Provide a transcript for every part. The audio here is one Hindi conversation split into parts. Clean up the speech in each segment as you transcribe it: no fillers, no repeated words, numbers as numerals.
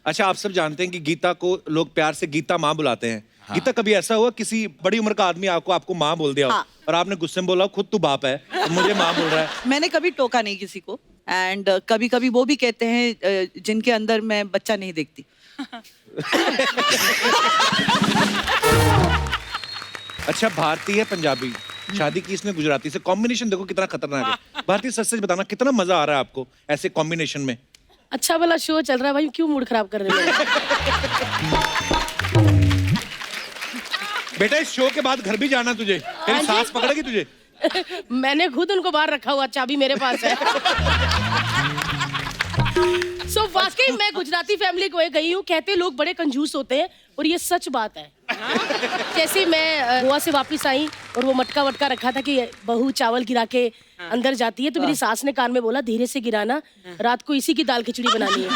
अच्छा, आप सब जानते हैं कि गीता को लोग प्यार से गीता माँ बुलाते हैं। हाँ। गीता, कभी ऐसा हुआ किसी बड़ी उम्र का आदमी आपको माँ बोल दिया हो? हाँ। और आपने गुस्से में बोला खुद तू बाप है तो मुझे माँ बोल रहा है? मैंने कभी टोका नहीं किसी को। एंड कभी कभी वो भी कहते हैं जिनके अंदर मैं बच्चा नहीं देखती। अच्छा, भारतीय पंजाबी शादी की इसने गुजराती से, कॉम्बिनेशन देखो कितना खतरनाक है। भारतीय, सच सच बताना कितना मजा आ रहा है आपको ऐसे कॉम्बिनेशन में? अच्छा वाला शो चल रहा है भाई, क्यों मूड खराब कर रहे हो? बेटा, इस शो के बाद घर भी जाना तुझे, तेरी सास पकड़ेगी तुझे। मैंने खुद उनको बाहर रखा हुआ, चाबी मेरे पास है। सो वाकई मैं गुजराती फैमिली को गई हूँ, कहते लोग बड़े कंजूस होते हैं और ये सच बात है। जैसे मैं गोवा से वापस आई और वो मटका वटका रखा था कि बहू चावल गिरा के अंदर जाती है, तो मेरी सास ने कान में बोला धीरे से गिराना, रात को इसी की दाल खिचड़ी बनानी है।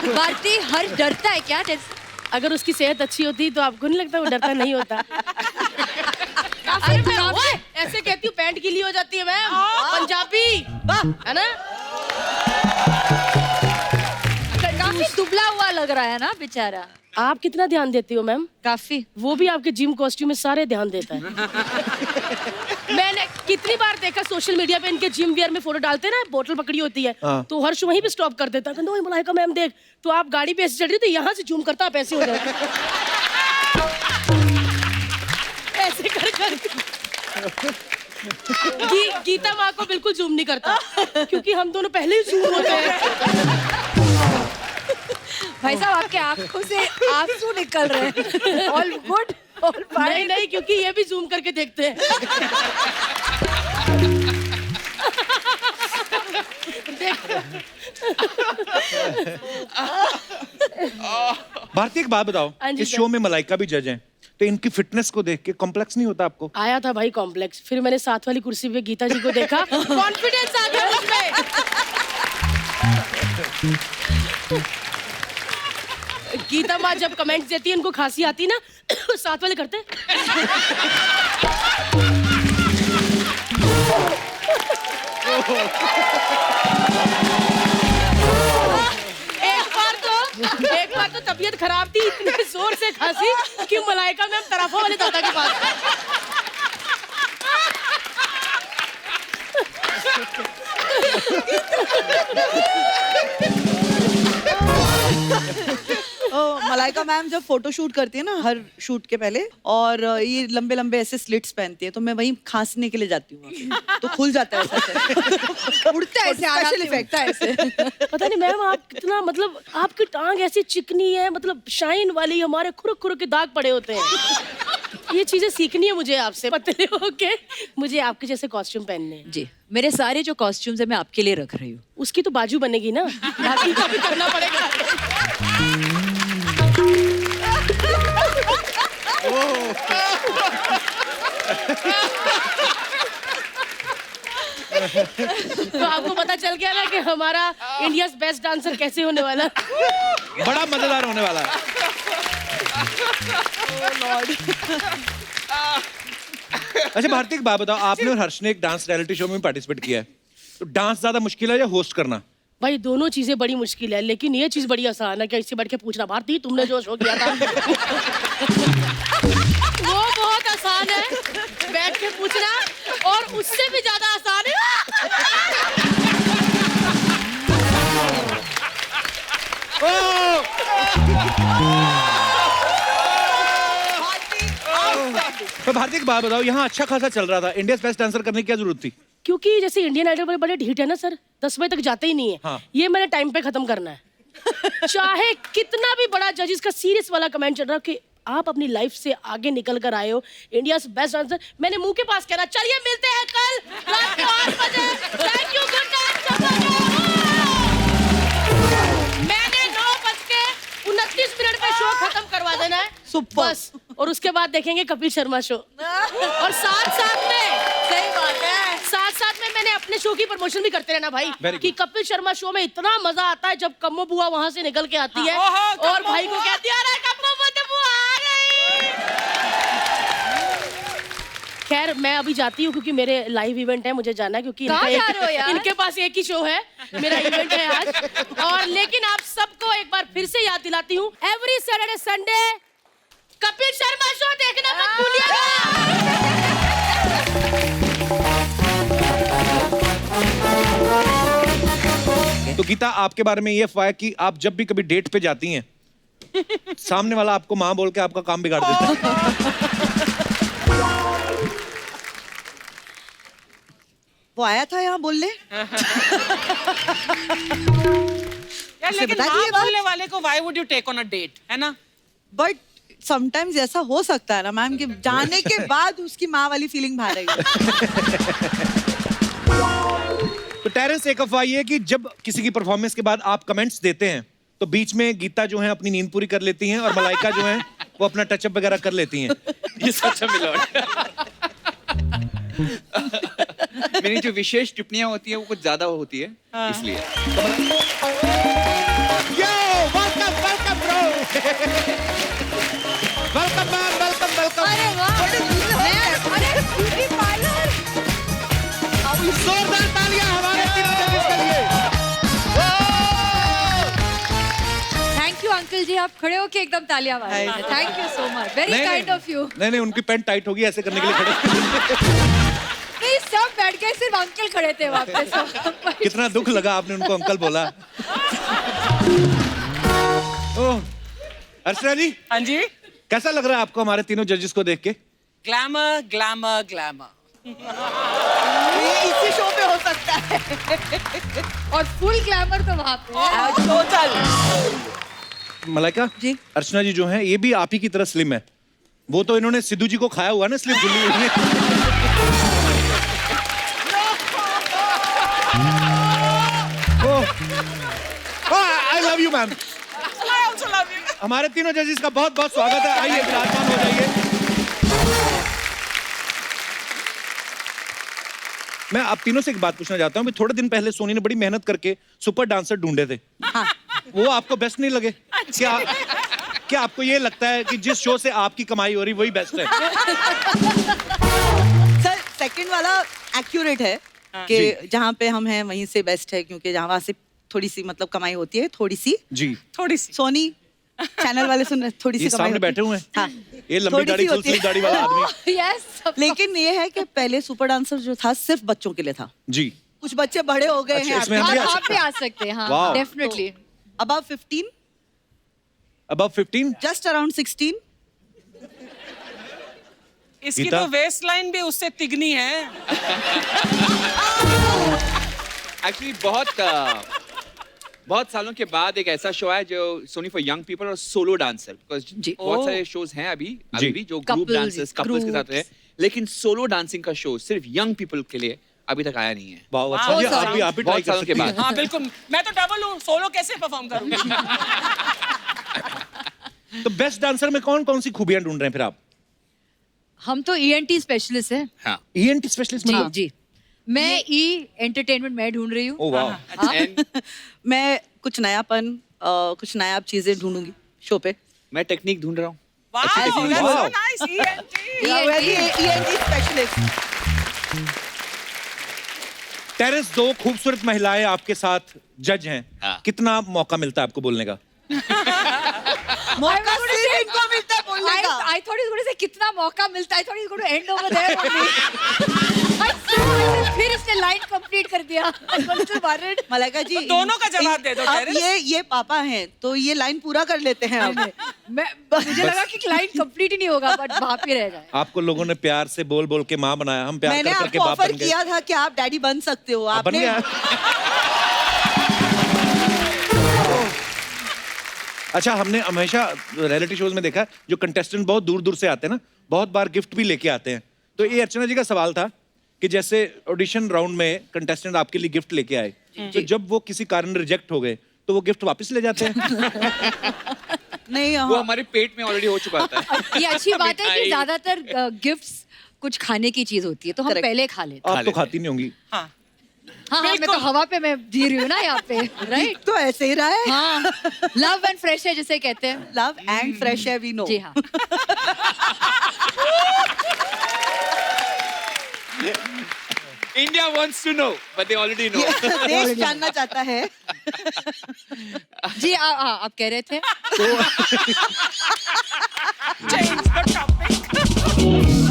भारती हर डरता है क्या? अगर उसकी सेहत अच्छी होती तो आपको नहीं लगता वो डरता नहीं होता? अरे मैं ऐसे कहती हूँ, पैंट गीली हो जाती है मैम, पंजाबी है ना। काफी दुबला हुआ लग रहा है ना बेचारा। आप कितना ध्यान देती हो मैम? काफी। वो भी आपके जिम कॉस्ट्यूम में सारे ध्यान देता है। मैंने कितनी बार देखा सोशल मीडिया पे इनके जिम वियर में फोटो डालते हैं ना, बोतल पकड़ी होती है तो हर्ष वहीं पे स्टॉप कर देता है, कहता मलाइका मैम देख, तो आप गाड़ी पे ऐसे चढ़ रही तो यहाँ से जूम करता, आप ऐसे हो जाए। ऐसे कर गीता माँ को बिल्कुल जूम नहीं करता क्योंकि हम दोनों पहले ही जूम होते हैं। भाई साहब, आपके आंखों से आंसू निकल रहे हैं। All good, all fine. नहीं नहीं, क्योंकि ये भी जूम करके देखते हैं। भारती, एक बात बताओ, इस शो में मलाइका भी जज हैं, तो इनकी फिटनेस को देख के कॉम्प्लेक्स नहीं होता आपको? आया था भाई कॉम्प्लेक्स, फिर मैंने साथ वाली कुर्सी पे गीता जी को देखा, कॉन्फिडेंस आ गया मुझमें। गीता माँ जब कमेंट्स देती है, इनको खांसी आती ना, साथ वाले करते। एक बार तो तबीयत खराब थी, इतने जोर से खांसी कि मलाइका मैम तराफा वाले दादा के पास। मलाइका मैम जब फोटो शूट करती है ना, हर शूट के पहले, और ये लंबे लंबे ऐसे स्लिट्स पहनती है, तो मैं वहीं खांसने के लिए जाती हूँ, तो खुल जाता है ऐसे। उड़ता है ऐसे, स्पेशल इफेक्ट है ऐसे। पता नहीं मैम, आप कितना, मतलब आपकी टांग ऐसी चिकनी है, मतलब शाइन वाली, हमारे खुरक खुरक के दाग पड़े होते हैं। ये चीजें सीखनी है मुझे आपसे, पतले होके मुझे आपके जैसे कॉस्ट्यूम पहनने हैं। जी, मेरे सारे जो कॉस्ट्यूम्स है मैं आपके लिए रख रही हूँ। उसकी तो बाजू बनेगी ना, बाकी का भी करना पड़ेगा। तो आपको पता चल गया ना कि हमारा इंडियाज बेस्ट डांसर कैसे होने वाला है। बड़ा मजेदार होने वाला है। अच्छा भारती, एक बात बताओ, आपने और हर्ष ने एक डांस रियलिटी शो में पार्टिसिपेट किया है, तो डांस ज्यादा मुश्किल है या होस्ट करना? भाई दोनों चीजें बड़ी मुश्किल है, लेकिन ये चीज बड़ी आसान है कि इससे बैठ के पूछना, भारती तुमने जो शो किया था वो बहुत आसान है, बैठ के पूछना, और उससे भी ज्यादा आसान है। तो भारती, एक बात बताओ, यहाँ अच्छा खासा चल रहा था, इंडियाज बेस्ट डांसर करने की क्या जरूरत थी? क्योंकि जैसे इंडियन आइडल बड़े ढीठ है ना सर, 10 बजे तक जाते ही नहीं है। हाँ। ये मैंने टाइम पे खत्म करना है। चाहे कितना भी बड़ा जजेस का सीरियस वाला कमेंट चल रहा है कि आप अपनी लाइफ से आगे निकल कर आए हो, इंडिया बेस्ट डांसर, मैंने मुंह के पास कहना, चलिए मिलते हैं कल रात को 8 बजे, थैंक यू, गुड नाइट। मैंने 9:29 पे शो खत्म करवा देना है बस, और उसके बाद देखेंगे कपिल शर्मा शो। और साथ में मैंने अपने शो की प्रमोशन भी करते रहना भाई, कि कपिल शर्मा शो में इतना मजा आता है जब कम्मो बुआ वहां से निकल के आती है और भाई को कहती है, अरे कम्मो बुआ आ गई। खैर मैं अभी जाती हूँ क्योंकि मेरे लाइव इवेंट है, मुझे जाना है क्योंकि कहाँ जा रहे हो यार? इनके पास एक ही शो है, मेरा इवेंट है आज। और लेकिन आप सबको एक बार फिर से याद दिलाती हूँ, every Saturday Sunday Kapil Sharma show देखना मत भूलिएगा। तो गीता, आपके बारे में ये अफवाह है कि आप जब भी कभी डेट पे जाती हैं, सामने वाला आपको माँ बोल के आपका काम बिगाड़ देता है। वो आया था यहाँ बोलने। यार उसे लेकिन बता हाँ दिए बात? बोलने वाले को why would you take on a date, है ना? बट समटाइम्स ऐसा हो सकता है ना मैम कि जाने के बाद उसकी माँ वाली फीलिंग बाहर आएगी। तो टेरेंस, एक अफवाह ये है कि जब किसी की परफॉर्मेंस के बाद आप कमेंट्स देते हैं तो बीच में गीता जो है अपनी नींद पूरी कर लेती हैं और मलाइका जो है वो अपना टचअप वगैरह कर लेती हैं। ये सच है मिलोड। मेरी जो विशेष टिप्पणियां होती है वो कुछ ज्यादा होती है, इसलिए। Yo, welcome, welcome, bro. Welcome, man, welcome, welcome. अरे वाह, अरे ब्यूटी पार्लर। जोरदार तालियां हमारे तीनों जजेस के लिए। थैंक यू अंकल जी, आप खड़े होके एकदम तालियां मार रहे हैं। Thank you so much, very kind of you. नहीं, उनकी पैंट टाइट होगी ऐसे करने के लिए खड़े। नहीं, सब बैठ गए, सिर्फ अंकल खड़े थे वहाँ पे सब। कितना दुख लगा आपने उनको अंकल बोला। ओह, अर्चना जी, हाँ जी। कैसा लग रहा है आपको हमारे तीनों जजेस को देख के? Glamour glamour glamour. ये इसी शो पे हो सकता है। और फुल ग्लैमर तो वहाँ पे है। टोटल। मलाइका जी। अर्चना जी जो है ये भी आप ही की तरह स्लिम है। वो तो इन्होंने सिद्धू जी को खाया हुआ ना, स्लिम झुल्ली हुई है। I love you ma'am. I also love you. हमारे तीनों जजेस का बहुत बहुत स्वागत है। आइए विराजमान हो जाइए। मैं आप तीनों से एक बात पूछना चाहता हूँ कि थोड़े दिन पहले सोनी ने बड़ी मेहनत करके सुपर डांसर ढूंढे थे। वो आपको बेस्ट नहीं लगे? क्या आपको ये लगता है कि जिस शो से आपकी कमाई हो रही वही बेस्ट है? सर सेकंड वाला एक्यूरेट है कि जहाँ पे हम हैं वहीं से बेस्ट है, क्योंकि जहाँ वहाँ से थोड़ी सी मतलब कमाई होती है, थोड़ी सी। जी। थोड़ी सी। सोनी चैनल वाले सुन रहे, थोड़ी सी ये कमाई सामने होती है। बैठे हुए हैं। हाँ। ये लंबी थोड़ी दाढ़ी, सी फुल होती स्लीव है। दाढ़ी वाला आदमी। यस। लेकिन ये है कि पहले सुपर डांसर जो था सिर्फ बच्चों के लिए था। जी। कुछ बच्चे बड़े हो गए अच्छा, हैं। इसमें हम भी आ आप सकते भी आ सकते हैं, हाँ, Wow. Definitely. Above 15, Above 15? Just around 16। इसकी गीता? तो वेस्ट लाइन भी उससे तिगनी है। एक्चुअली बहुत सालों के बाद एक ऐसा शो है जो सोनी फॉर यंग पीपल और सोलो डांसर, बिकॉज बहुत सारे शोज हैं अभी भी जो ग्रुप Couples, डांसर्स कपल्स के साथ है, लेकिन सोलो डांसिंग का शो सिर्फ यंग पीपल के लिए अभी तक आया नहीं है। वाह, अच्छा जी, आप भी ट्राई बहुत कर सालों के सकती बाद। हैं। हाँ बिल्कुल, मैं तो डबल हूँ, सोलो कैसे परफॉर्म करूंगी? तो बेस्ट डांसर में कौन कौन सी खूबियां ढूंढ रहे हैं फिर आप? हम तो ENT स्पेशलिस्ट हैं। हाँ। ENT स्पेशलिस्ट जी मतलब? जी, मैं एंटरटेनमेंट मैं ढूंढ रही हूँ। ओह वाह। And मैं कुछ नयापन, कुछ नया चीजें ढूंढूंगी शो पे। मैं टेक्निक ढूंढ रहा हूँ। Wow, technique. that's so Wow. nice, ENT. ENT specialist. Terence, दो खूबसूरत महिलाएं आपके साथ जज हैं। हाँ। कितना मौका मिलता है आपको बोलने का? मौका सिर्फ इनको मिलता है बोलने का। I thought he's going to say कितना मौका मिलता है। I thought he's going to end over there only. फिर इसने लाइन कंप्लीट कर दिया। I was little worried. Malaika जी, तो दोनों का जवाब दे दो, अब टेरेंस। ये पापा हैं तो ये लाइन पूरा कर लेते हैं अब। मुझे लगा कि लाइन कंप्लीट ही नहीं होगा, बट वहाँ पे रह जाए। आपको लोगों ने प्यार से बोल बोल के माँ बनाया, हम प्यार मैंने कर करके आपको बाप ऑफर बन गए। किया था कि आप डैडी बन सकते हो, आप बन आपने गया। अच्छा, हमने हमेशा रियलिटी शोज में देखा जो कंटेस्टेंट बहुत दूर दूर से आते हैं ना, बहुत बार गिफ्ट भी लेके आते हैं। तो ये अर्चना जी का सवाल था कि जैसे ऑडिशन राउंड में कंटेस्टेंट आपके लिए गिफ्ट लेके आए, तो जब वो किसी कारण रिजेक्ट हो गए तो वो गिफ्ट वापस ले जाते हैं? नहीं। वो हमारे पेट में ऑलरेडी हो चुका था। ये अच्छी बात है कि मिठाई। ज्यादातर गिफ्ट्स कुछ खाने की चीज होती है, तो हम Correct. पहले खा लेते हैं। आप तो खाती नहीं होंगी। हाँ। हाँ, मैं तो हवा पे मैं जी रही हूँ ना यहाँ पे, राइट? तो ऐसे ही रहा है। हाँ, लव एंड फ्रेश है जिसे कहते हैं। लव एंड फ्रेश है, वी नो। जी हाँ। India wants to know, but they already know. देश जानना चाहता है। जी आप कह रहे थे Change the topic.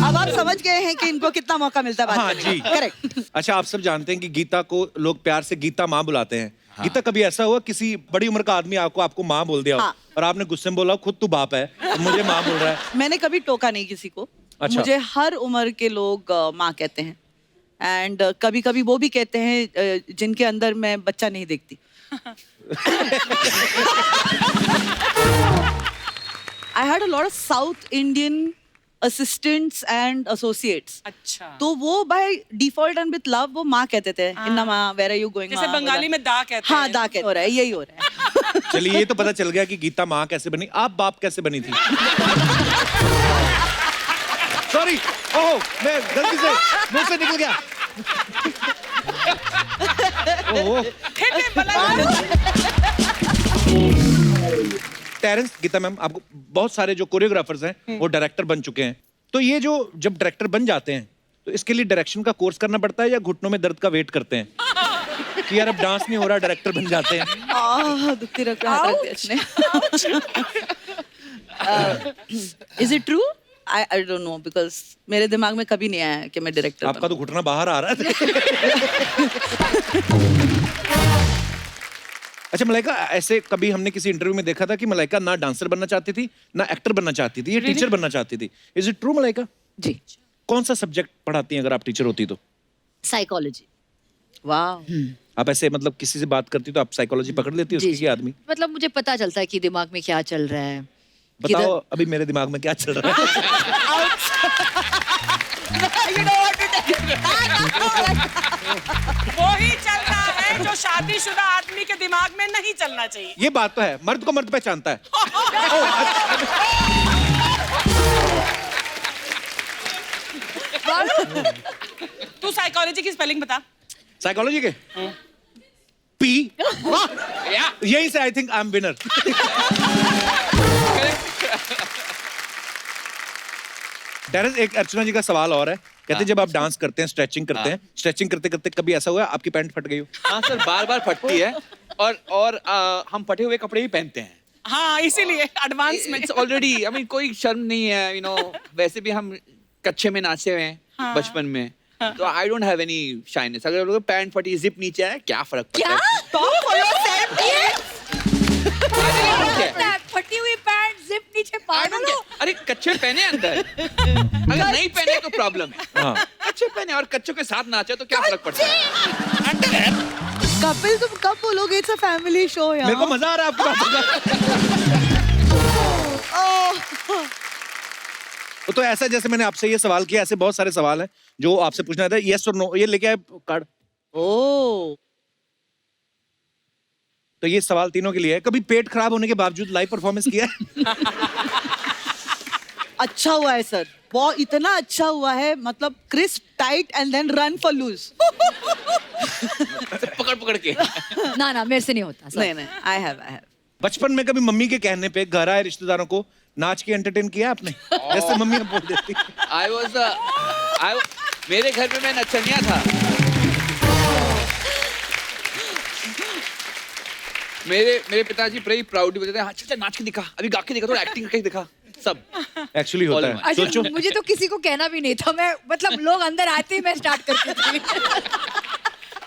अब आप समझ गए हैं कि इनको कितना मौका मिलता है बात हाँ करने जी का। करेक्ट। अच्छा, आप सब जानते हैं कि गीता को लोग प्यार से गीता माँ बुलाते हैं। गीता, कभी ऐसा हुआ किसी बड़ी उम्र का आदमी आपको माँ बोल दिया हो हाँ। और आपने गुस्से में बोला खुद तू बाप है तो मुझे माँ बोल रहा है? मैंने कभी टोका नहीं किसी को। अच्छा। मुझे हर उम्र के लोग माँ कहते हैं एंड कभी कभी वो भी कहते हैं जिनके अंदर मैं बच्चा नहीं देखती। I had a lot of South Indian assistants and associates. अच्छा तो वो by default and with love वो माँ कहते थे। इन्ना माँ, where are you going? जैसे माँ, बंगाली में दा कहते हाँ हैं। दा कहते हो रहा है, यही हो रहा है। चलिए, ये तो पता चल गया कि गीता माँ कैसे बनी। आप बाप कैसे बनी थी? सॉरी, ओह, मैं गलती से मुंह से निकल गया। ओह, Hit it, बला- टेरेंस, गीता मैम, आपको बहुत सारे जो कोरियोग्राफर्स हैं वो डायरेक्टर बन चुके हैं। तो ये जो जब डायरेक्टर बन जाते हैं तो इसके लिए डायरेक्शन का कोर्स करना पड़ता है या घुटनों में दर्द का वेट करते हैं कि यार अब डांस नहीं हो रहा, डायरेक्टर बन जाते हैं? दुखती रख रख दिया। Is it true? I don't know because मेरे दिमाग में कभी नहीं आया कि मैं डायरेक्टर आपका तो घुटना बाहर आ रहा है। अच्छा मलाइका, ऐसे कभी हमने किसी इंटरव्यू में देखा था कि मलाइका ना डांसर बनना चाहती थी ना एक्टर बनना चाहती थी, ये टीचर बनना चाहती थी। Is it true Malaika? जी। कौन सा सब्जेक्ट पढ़ाती हैं अगर आप टीचर होती तो? साइकोलॉजी। वाह। आप ऐसे मतलब किसी से बात करती तो आप साइकोलॉजी पकड़ लेती हो जी, उसकी आदमी? मतलब मुझे पता चलता है कि दिमाग में क्या चल रहा है। बताओ अभी मेरे दिमाग में क्या चल रहा है? वो ही चलता है जो शादीशुदा आदमी के दिमाग में नहीं चलना चाहिए। ये बात तो है, मर्द को मर्द पहचानता है। तू साइकोलॉजी की स्पेलिंग बता। साइकोलॉजी के पी, यही से I think I am winner. Terence, एक अर्चना जी का सवाल और है। कहते हैं जब आप डांस करते हैं, स्ट्रेचिंग करते हैं, स्ट्रेचिंग करते करते कभी ऐसा हुआ है आपकी पैंट फट गई हो? हाँ सर, बार बार फटती है और हम फटे हुए कपड़े ही पहनते हैं। हाँ, इसीलिए एडवांस में। इट्स ऑलरेडी, आई मीन कोई शर्म नहीं है, यू नो। वैसे भी हम कच्चे में नाचे हुए हैं बचपन में, तो I don't have any shyness. अगर लोग पैंट फटी, जिप नीचे है, क्या फर्क पड़ता है? फटी हुई पैंट जिप नीचे I पागल don't हो। care. अरे कच्चे पहने अंदर, अगर नहीं पहने तो प्रॉब्लम है। हाँ। कच्चे पहने और कच्चों के साथ नाचे तो क्या फर्क पड़ता है? कपिल, तुम कब बोलोगे इट्स अ फैमिली शो यार? मेरे को मजा आ रहा है आपकी बातों का। तो ऐसा, जैसे मैंने आपसे ये सवाल किया, ऐसे बहुत सारे सवाल हैं जो आपसे पूछना था। यस और नो, ये लेके आए कार्ड। ओह। तो ये सवाल तीनों के लिए है। कभी पेट खराब होने के बावजूद लाइव परफॉर्मेंस किया है? अच्छा हुआ है सर, बहुत इतना अच्छा हुआ है, मतलब crisp, tight and then run for loose. पकड़ पकड़ के। ना मेरे से नहीं होता सर। नहीं, आई हैव। बचपन में कभी मम्मी के कहने पे घर आए रिश्तेदारों को नाच के एंटरटेन किया आपने? जैसे मम्मी बोल देती। मेरे घर में मैं नचनिया था। मेरे पिताजी बड़े प्राउडली बताते हैं, अच्छा नाच के दिखा, अभी गा के दिखा, थोड़ा एक्टिंग करके दिखा। सब एक्चुअली होता है। अच्छा, सोचो, मुझे तो किसी को कहना भी नहीं था। मैं मतलब लोग अंदर आते ही मैं स्टार्ट करती थी।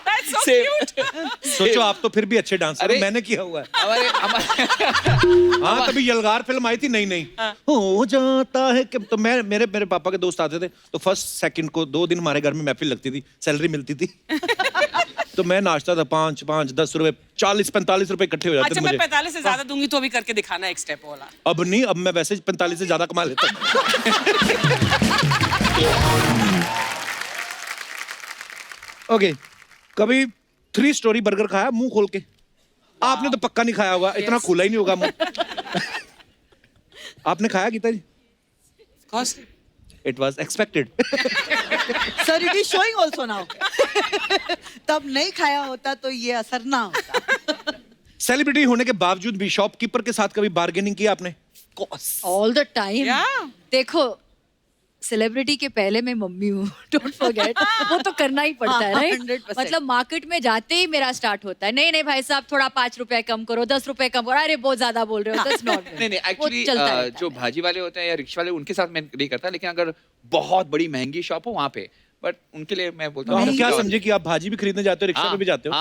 That's so Same. cute. सोचो आप तो फिर भी अच्छे डांसर हो, अरे- मैंने किया हुआ है। हमारे हाँ, कभी यलगार फिल्म आई थी, नहीं हो जाता है कि, तो मेरे पापा के दोस्त आते थे, तो फर्स्ट सेकंड को 2 दिन हमारे घर में महफिल लगती थी, सैलरी मिलती थी। तो मैं नाचता था, 5 10 रुपए, 40-45 रुपए इकट्ठे हो जाते अच्छा, थे मैं मुझे। 45 से ज्यादा दूंगी तो अभी करके दिखाना एक स्टेप वाला। अब नहीं, अब मैं वैसे 45 से ज्यादा कमा लेता हूँ। ओके, कभी 3 स्टोरी बर्गर खाया मुंह खोल के? आपने तो पक्का नहीं खाया होगा, इतना खुला ही नहीं होगा मुंह। आपने खाया गीता जी? Cost? It was expected. Sir it is showing also now. तब नहीं खाया होता तो ये असर ना होता। सेलिब्रिटी होने के बावजूद भी शॉपकीपर के साथ कभी बार्गेनिंग की आपने? All the time. Yeah. देखो, सेलिब्रिटी के पहले मैं मम्मी हूँ डोंट फॉरगेट वो तो करना ही पड़ता है राइट 100%. मतलब मार्केट में जाते ही मेरा स्टार्ट होता है नहीं नहीं भाई साहब थोड़ा 5 रुपए कम करो 10 रुपए कम करो अरे बहुत ज्यादा बोल रहे हो दैट्स नॉट नहीं नहीं एक्चुअली जो भाजी वाले होते हैं या रिक्शा वाले उनके साथ मैं नहीं करता लेकिन अगर बहुत बड़ी महंगी शॉप हो वहाँ पे बट उनके लिए मैं बोलता तो हूँ हम क्या समझे कि आप भाजी भी खरीदने जाते हो रिक्शा पे भी जाते हो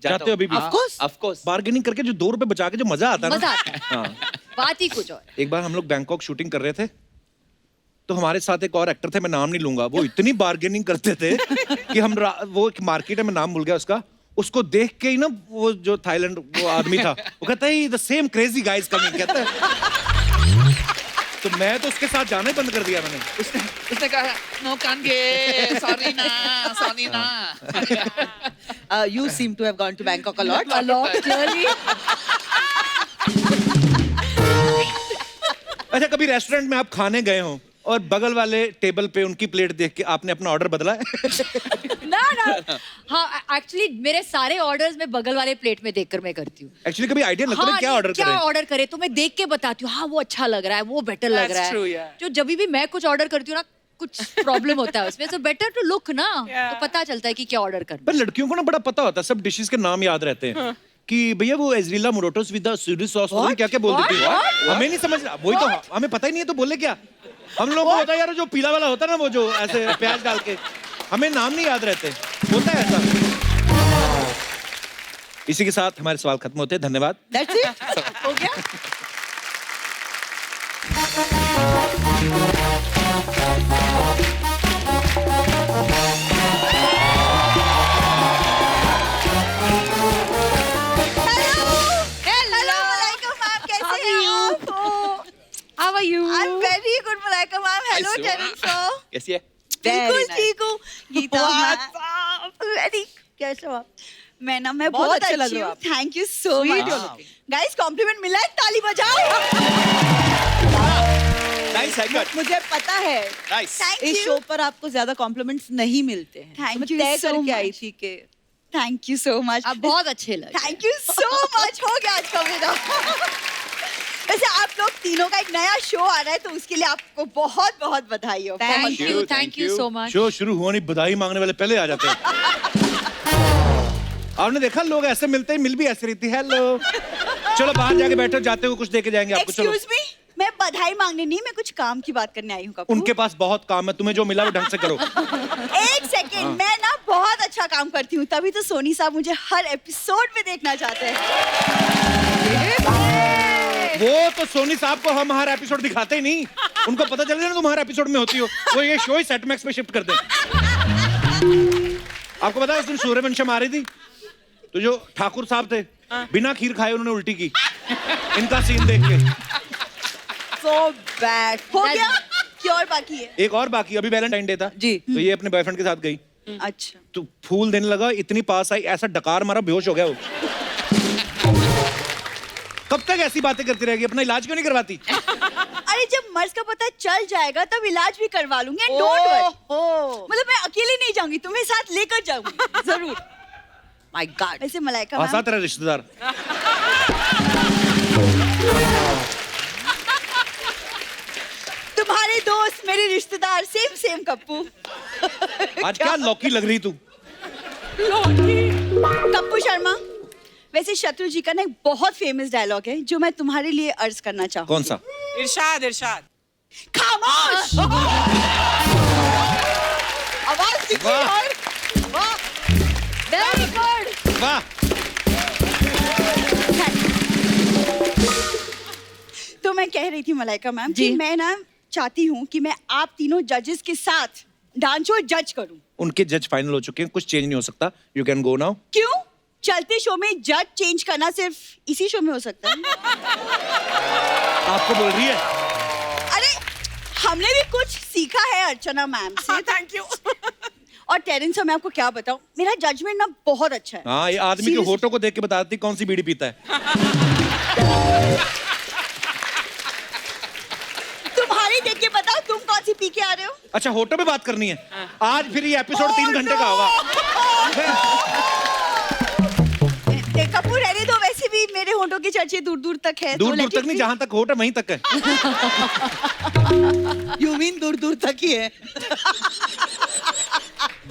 जाते हो अभी भी ऑफ कोर्स बार्गेनिंग करके जो 2 रुपए बचा के जो मजा आता है मजा ना आता है हाँ। बात ही कुछ और एक बार हम लोग बैंकॉक शूटिंग कर रहे थे तो हमारे साथ एक और एक्टर थे मैं नाम नहीं लूंगा वो इतनी बार्गेनिंग करते थे कि हम वो एक मार्केट है मैं नाम भूल गया उसका उसको देख के ही ना वो जो थाईलैंड वो आदमी था वो कहता है the same crazy guys coming कहता है तो मैं तो उसके साथ जाना ही बंद कर दिया मैंने उसने कहा नो कांगे सॉरी ना You seem to have gone to Bangkok a lot. a lot clearly अच्छा कभी रेस्टोरेंट में आप खाने गए हो और बगल वाले टेबल पे उनकी प्लेट देख के आपने अपना ऑर्डर बदला है ना हाँ एक्चुअली मेरे सारे ऑर्डर्स मैं बगल वाले प्लेट में देखकर मैं करती हूँ एक्चुअली कभी आइडिया लगता है क्या ऑर्डर क्या करें ऑर्डर करे तो मैं देख के बताती हूँ हाँ वो अच्छा लग रहा है वो बेटर लग That's रहा है true, yeah. जो जब भी मैं कुछ ऑर्डर करती हूँ ना कुछ प्रॉब्लम होता है उसमें सो बेटर टू लुक ना Yeah. तो पता चलता है कि क्या ऑर्डर करना पर लड़कियों को ना बड़ा पता होता है सब डिशेस के नाम याद रहते हैं कि भैया वो एजरीला मोरोटोस विद द स्वीट सॉस क्या क्या बोल देती है हमें नहीं समझ वही तो हमें पता ही नहीं है तो बोले क्या हम लोग को होता है यार जो पीला वाला होता है ना वो जो ऐसे प्याज डाल के हमें नाम नहीं याद रहते होता है ऐसा इसी के साथ हमारे सवाल खत्म होते हैं धन्यवाद That's it. हो गया. हेलो मलाइका मैम कैसे हैं आप? How are you I'm very good, Malaika ma'am. Hello, Terence sir. कैसी है बिल्कुल nice. ठीक हूँ. गीता मैम. Very. कैसे हो आप? मैं बहुत अच्छे लग रहे हो आप. Thank you so Sweet much. you're looking. Guys, compliment मिला है, ताली बजाओ. नाइस हेयरकट मुझे पता है. नाइस Thank इस शो पर आपको ज्यादा कॉम्प्लीमेंट्स नहीं मिलते हैं. Thank तो मैं you तय so करके आई much. थी कि थैंक यू सो मच आप बहुत अच्छे लगे थैंक यू सो मच. हो गया आज का मेरा. वैसे आप लोग तीनों का एक नया शो आ रहा है तो उसके लिए आपको बहुत बहुत बधाई हो. Thank you so much show शुरू हुआ नहीं बधाई मांगने वाले पहले आ जाते हैं आपने देखा लोग ऐसे मिलते हैं मिल भी ऐसे रही थी हेलो चलो बाहर जाके बैठो जाते हो कुछ दे के जाएंगे आपको चलो एक्सक्यूज मी मैं बधाई मांगने नहीं मैं कुछ काम की बात करने आई हूँ कपूर. उनके पास बहुत काम है तुम्हें जो मिला वो ढंग से करो एक सेकेंड मैं ना बहुत अच्छा काम करती हूँ तभी तो सोनी साहब मुझे हर एपिसोड में देखना चाहते हैं. वो तो सोनी साहब को हम हर एपिसोड दिखाते ही नहीं उनको पता चल गया ना तुम हर एपिसोड में होती हो वो ये शो ही सेट मैक्स पे शिफ्ट कर दे आपको पता है उस दिन सूर्यवंशम आ रही थी तो जो ठाकुर साहब थे बिना खीर खाए उन्होंने उल्टी की इनका सीन देख के So bad. हो गया क्या और बाकी है? एक और बाकी अभी वैलेंटाइन डे था जी. तो ये अपने बॉयफ्रेंड के साथ गई अच्छा तो फूल देने लगा इतनी पास आई ऐसा डकार मारा बेहोश हो गया वो कब तक ऐसी बातें करती रहेगी अपना इलाज क्यों नहीं करवाती अरे जब मर्ज का पता चल जाएगा तब इलाज भी करवा लूंगी एंड डोंट वरी. मतलब मैं अकेले नहीं जाऊंगी तुम्हें साथ लेकर जाऊंगी जरूर. My God. वैसे मलाइका आसा मैम तेरा रिश्तेदार तुम्हारे दोस्त मेरे रिश्तेदार सेम सेम कप्पू. आज क्या लौकी लग रही तू कप्पू शर्मा वैसे शत्रु जी का ना एक बहुत फेमस डायलॉग है जो मैं तुम्हारे लिए अर्ज करना चाहूंगी. कौन सा इरशाद इरशाद खामोश. आवाज दीजिए वाह। यार. वाह. वेरी गुड वाह तो मैं कह रही थी मलाइका मैम जी. कि मैं ना चाहती हूँ कि मैं आप तीनों जजेस के साथ डांस शो जज करूं. उनके जज फाइनल हो चुके हैं कुछ चेंज नहीं हो सकता यू कैन गो नाउ क्यों? चलते शो में जज चेंज करना सिर्फ इसी शो में हो सकता है. आपको बोल रही है अरे हमने भी कुछ सीखा है अर्चना मैम से. थैंक यू और टेरेंस मैं आपको क्या बताऊं मेरा जजमेंट ना बहुत अच्छा है. हाँ ये आदमी के Seriously. होठों को देख के बताती कौन सी बीड़ी पीता है तुम्हारी देख के बताओ तुम कौन सी पी के आ रहे हो. अच्छा होठों पे बात करनी है आज फिर ये एपिसोड 3 घंटे का होगा कपूर रहने दो वैसे भी मेरे होंठों की चर्चे दूर दूर तक है। दूर दूर तक नहीं, जहां तक होट है वहीं तक है। यू मीन दूर दूर तक ही है।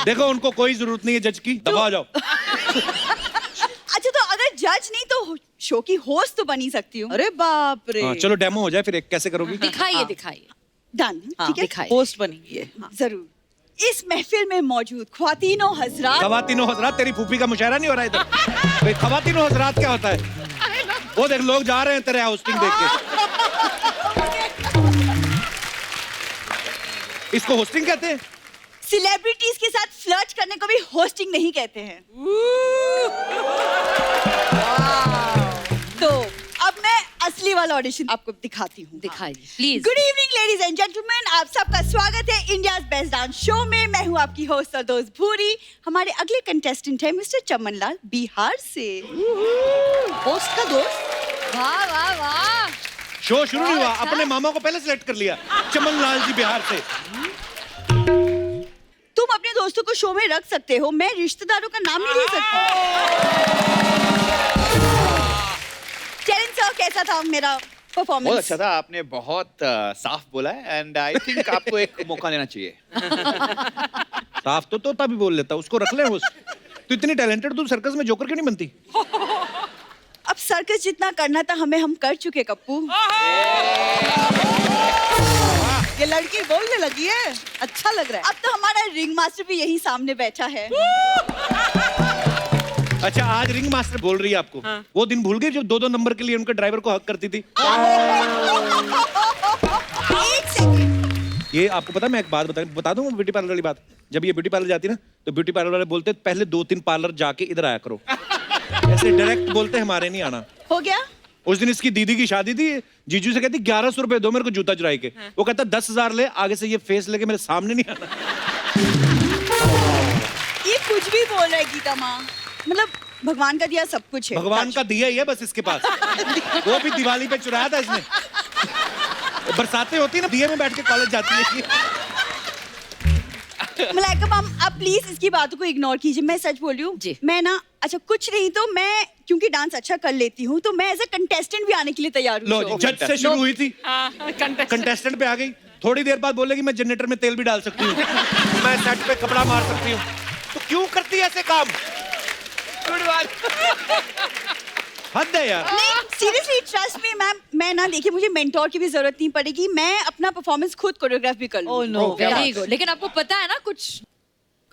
देखो उनको कोई जरूरत नहीं है जज की, दबा जाओ। अच्छा तो अगर जज नहीं तो शो की होस्ट तो बन ही सकती हूँ। अरे बाप रे। हाँ, चलो डेमो हो जाए फिर, एक कैसे करोगी? दिखाइए दिखाइए डन, हाँ, ठीक है, दिखाइए। होस्ट बनेगी ये। जरूर। इस महफिल में मौजूद ख्वातीनो हजरात, खवातीनो हजरात, तेरी फूफी का मुशायरा नहीं हो रहा इधर? भाई खवातीनो हजरात क्या होता है? वो देख लोग जा रहे हैं तेरे होस्टिंग देख के। इसको होस्टिंग कहते हैं? सेलिब्रिटीज के साथ फ्लर्ट करने को भी होस्टिंग नहीं कहते हैं। तो अब मैं असली वाला ऑडिशन आपको दिखाती हूँ। दिखाइए please. Good evening ladies and gentleman, आप सबका स्वागत है इंडियाज बेस्ट डांस शो में। मैं हूँ आपकी होस्ट और दोस्त भूरी। हमारे अगले कंटेस्टेंट है मिस्टर चमनलाल, बिहार से। होस्ट का दोस्त। वाह वाह वाह। शो शुरू नहीं हुआ, अपने मामा को पहले सिलेक्ट कर लिया। चमनलाल जी बिहार से। तुम अपने दोस्तों को शो में रख सकते हो, मैं रिश्तेदारों का नाम नहीं ले सकती। चैलेंज सर, कैसा था मेरा परफॉर्मेंस? बहुत अच्छा था, आपने बहुत साफ बोला है एंड आई थिंक आपको एक मौका लेना चाहिए। साफ तो तोता भी बोल लेता, उसको रख ले होस्ट। तू इतनी टैलेंटेड, तू सर्कस में जोकर क्यों नहीं बनती? अब सर्कस जितना करना था हमें, हम कर चुके कप्पू। ये लड़की बोलने लगी है, अच्छा लग रहा है। अब तो हमारा रिंग मास्टर भी यही सामने बैठा है। अच्छा, आज रिंग मास्टर बोल रही है आपको। वो दिन भूल गई जब 2-2 नंबर के लिए उनके ड्राइवर को हक करती थी? एक सेकंड, ये आपको पता है, मैं एक बात बता दूं ब्यूटी पार्लर वाली बात। जब ये ब्यूटी पार्लर जाती है ना, तो ब्यूटी पार्लर वाले बोलते पहले 2-3 पार्लर जाके इधर आया करो। ऐसे डायरेक्ट बोलते हमारे नहीं आना। हो गया। उस दिन इसकी दीदी की शादी थी, जीजू से कहती 1100 रुपए दो मेरे को जूता चुराई के। वो कहता 10,000 ले, आगे से ये फेस लेके मेरे सामने नहीं आना। ये कुछ भी बोल रहा है गीता माँ, मतलब भगवान का दिया सब कुछ है। भगवान का दिया ही है बस इसके पास। वो भी दिवाली पे चुराया था इसने। बरसातें होती ना, दिए में बैठ के कॉलेज जाती है। मलाइका मैम, आप प्लीज इसकी बातों को इग्नोर कीजिए। मैं सच बोल रही हूँ जी। मैं ना, अच्छा कुछ नहीं तो मैं क्योंकि डांस अच्छा कर लेती हूँ तो मैं एज अ कंटेस्टेंट भी आने के लिए तैयार हूँ। लो, जज से शुरू हुई थी, कंटेस्टेंट पे आ गई। थोड़ी देर बाद बोलेगी मैं जनरेटर में तेल भी डाल सकती हूँ, मैं सेट पे कपड़ा मार सकती हूँ। तो क्यों करती है ऐसे काम? गुड बात। हद है यार। नहीं सीरियसली ट्रस्ट मी मैम, मैं ना देखिए मुझे मेंटोर की भी जरूरत नहीं पड़ेगी, मैं अपना परफॉर्मेंस खुद कोरियोग्राफ भी कर लूँ। Oh no, very good. लेकिन आपको पता है ना कुछ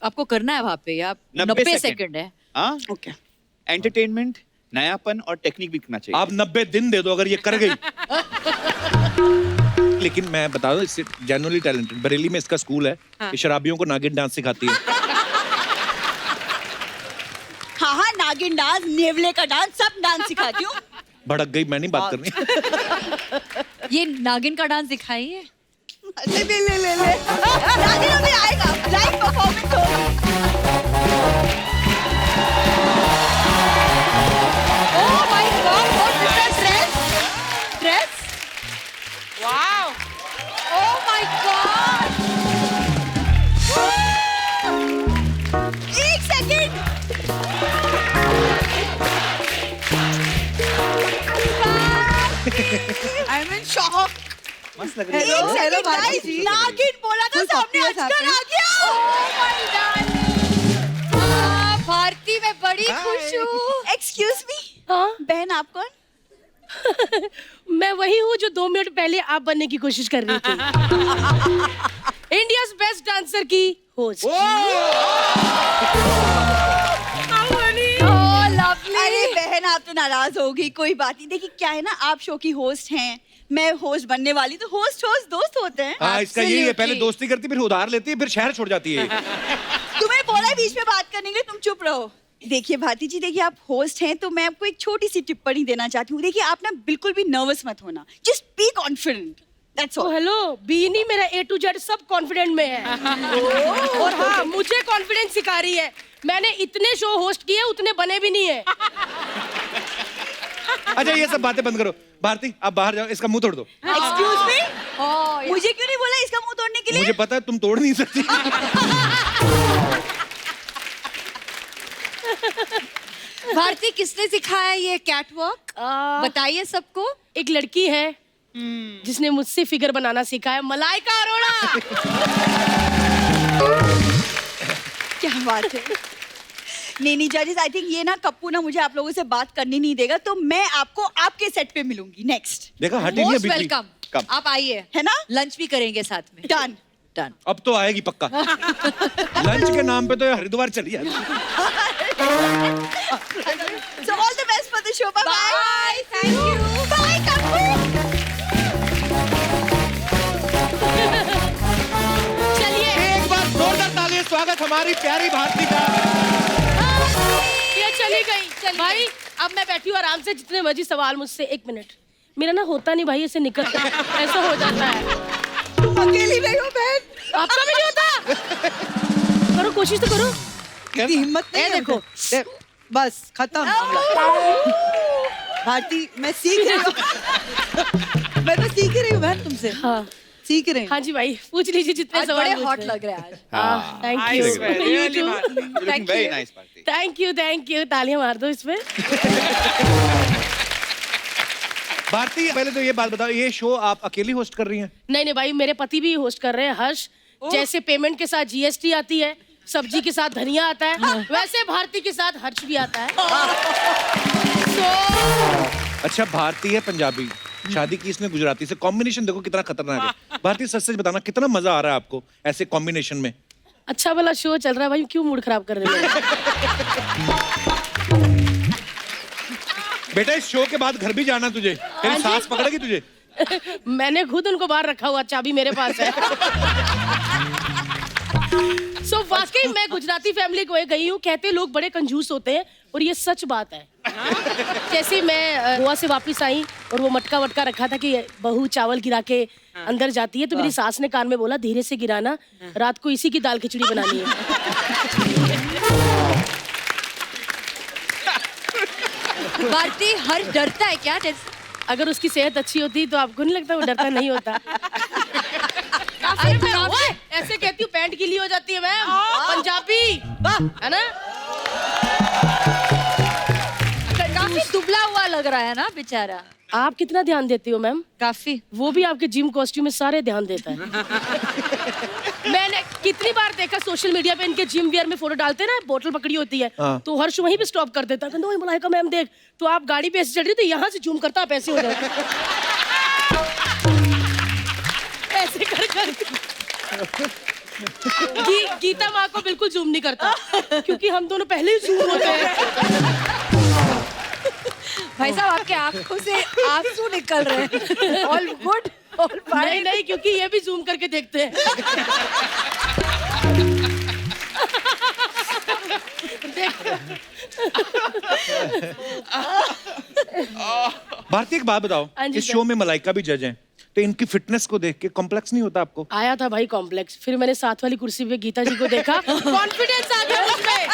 आपको करना है वहाँ पे, आप 90 सेकंड है। हाँ, ओके। एंटरटेनमेंट, नयापन और टेक्निक भी करना चाहिए। आप 90 दिन दे दो अगर ये कर गई। लेकिन मैं बता दूं, इससे जेन्युइनली टैलेंटेड। बरेली में इसका स्कूल है, ये शराबियों को नागिन डांस सिखाती है। हाँ हाँ, नागिन डांस, नेवले का डांस, सब डांस सिखाती हूँ। भड़क गई, मैं नहीं बात करनी। ये नागिन का डांस दिखाइए। ले ले ले ले ले। नागिन अभी आएगा, लाइव परफॉर्मेंस होगा। Oh my god, what is that dress? Dress? Wow, oh my god. एक second. I am in shock. मस्त लग रही है। एक हेलो सेकंड भारती गाइस, जी। नागिन बोला था Full सामने, copy है अजगर आ गया। Oh my darling. भारती मैं बड़ी खुश हूँ। एक्सक्यूज मी, हाँ? बहन आप कौन? मैं वही हूँ जो 2 मिनट पहले आप बनने की कोशिश कर रही थी। इंडियाज बेस्ट डांसर की होस्ट। ओह लवली। अरे बहन आप तो नाराज होगी, कोई बात नहीं। देखिए क्या है ना, आप शो की होस्ट हैं, मैं होस्ट बनने वाली, तो होस्ट दोस्त होते हैं। हाँ, इसका यही है, पहले Absolutely. दोस्ती करती, फिर उधार लेती है, फिर शहर छोड़ जाती है। तुम्हें बोला है बीच में बात करने के लिए, तुम चुप रहो। देखिए भारती जी, देखिए आप होस्ट हैं तो मैं आपको एक छोटी सी टिप्पणी देना चाहती हूँ। देखिए आप ना बिल्कुल भी नर्वस मत होना, जस्ट बी कॉन्फिडेंट, दैट्स तो ऑल। हेलो, बी नहीं, मेरा A to Z सब कॉन्फिडेंट में है। और हाँ, मुझे कॉन्फिडेंस सिखा रही है। मैंने इतने शो होस्ट किए, उतने बने भी नहीं है। अच्छा, ये सब बातें बंद करो। भारती, आप बाहर जाओ, इसका मुंह तोड़ दो। एक्सक्यूज मी, ओह मुझे क्यों नहीं बोला इसका मुंह तोड़ने के लिए? मुझे पता है तुम तोड़ नहीं सकती। भारती किसने सिखाया ये कैट वॉक? आ, बताइए सबको। एक लड़की है जिसने मुझसे फिगर बनाना सीखा है, मलाइका अरोड़ा। क्या बात है। नहीं जजेस, आई थिंक ये ना कप्पू ना मुझे आप लोगों से बात करनी नहीं देगा, तो मैं आपको आपके सेट पे मिलूंगी नेक्स्ट। देखा हट ही नहीं है मोस्ट बीच में। वेलकम। कब? आप आइए, है ना? लंच भी करेंगे साथ में। डन। डन। अब तो आएगी पक्का। लंच के नाम पे तो हरिद्वार चली जाती। So all the best for the show. Bye bye. Bye. Thank you. Bye Kappu. चलिए एक बार जोरदार तालियां, स्वागत हमारी प्यारी भारती का। ये चली गई। भाई अब मैं बैठी हूँ आराम से, जितने मर्जी सवाल मुझसे। 1 मिनट, मेरा ना होता नहीं भाई, ऐसे निकल ऐसा हो जाता है। तुम अकेली नहीं हो बहन। आपका भी नहीं होता? करो, कोशिश तो करो। इतनी हिम्मत नहीं है। देखो बस खत्म। भारती मैं सीख रही हूँ। मैं तो सीख ही रही हूँ बहन तुमसे। हाँ सीख रही हूँ। हाँ जी भाई, पूछ लीजिए जितने आज सवाल बड़े हॉट लग रहे हैं आज। Thank I you. swear, really Bharti. Looking very nice, Bharti. Thank you. तालियां मार दो इसमें। भारती पहले तो ये बात बताओ, ये शो आप अकेली होस्ट कर रही हैं? नहीं भाई, मेरे पति भी होस्ट कर रहे हैं, हर्ष। जैसे पेमेंट के साथ जीएसटी आती है, सब्जी के साथ धनिया आता है, वैसे भारती के साथ हर्ष भी आता है। अच्छा, भारती है पंजाबी, शादी की इसने गुजराती से, कॉम्बिनेशन देखो कितना खतरनाक है। भारती सच सच बताना, कितना मजा आ रहा है आपको ऐसे कॉम्बिनेशन में? अच्छा वाला शो चल रहा है भाई, क्यों मूड खराब कर रहे हो? बेटा इस शो के बाद घर भी जाना तुझे, तेरी हाँ जी। सास पकड़ेगी तुझे। मैंने खुद उनको बाहर रखा हुआ, चाबी मेरे पास है। सो वाकई मैं गुजराती फैमिली को गई हूँ, कहते लोग बड़े कंजूस होते हैं, और ये सच बात है। जैसे मैं गोवा से वापस आई और वो मटका वटका रखा था कि बहू चावल गिरा के अंदर जाती है, तो मेरी सास ने कान में बोला धीरे से गिराना, रात को इसी की दाल खिचड़ी बनानी है। भारती हर डरता है क्या? अगर उसकी सेहत अच्छी होती तो आपको नहीं लगता वो डरता नहीं होता? अरे मैं ओए, ऐसे कहती हूँ पैंट गीली हो जाती है मैम, पंजाबी है ना। काफी दुबला हुआ लग रहा है ना बेचारा। आप कितना ध्यान देती हो मैम? काफी। वो भी आपके जिम कॉस्ट्यूम में सारे ध्यान देता है। मैंने कितनी बार देखा सोशल मीडिया पे इनके जिम वियर में फोटो डालते हैं ना, बोतल पकड़ी होती है, हाँ। तो हर्ष वहीं पे स्टॉप कर देता है, कहता ओए मलाइका मैम देख, तो आप गाड़ी पे ऐसे चल रही हो तो यहाँ से जूम करता, आप ऐसे हो जाओ। ऐसे कर गीता माँ को बिल्कुल जूम नहीं करता, क्योंकि हम दोनों पहले ही जूम होते हैं। भाई साहब आपके आंखों से आंसू निकल रहे हैं। All good, all fine. नहीं, क्योंकि ये भी जूम करके देखते हैं। भारती एक बात बताओ, हाँ जी इस सर। शो में मलाइका भी जज हैं, तो इनकी फिटनेस को देख के कॉम्प्लेक्स नहीं होता आपको? आया था भाई कॉम्प्लेक्स, फिर मैंने साथ वाली कुर्सी पे गीता जी को देखा, कॉन्फिडेंस आ गया मुझमें।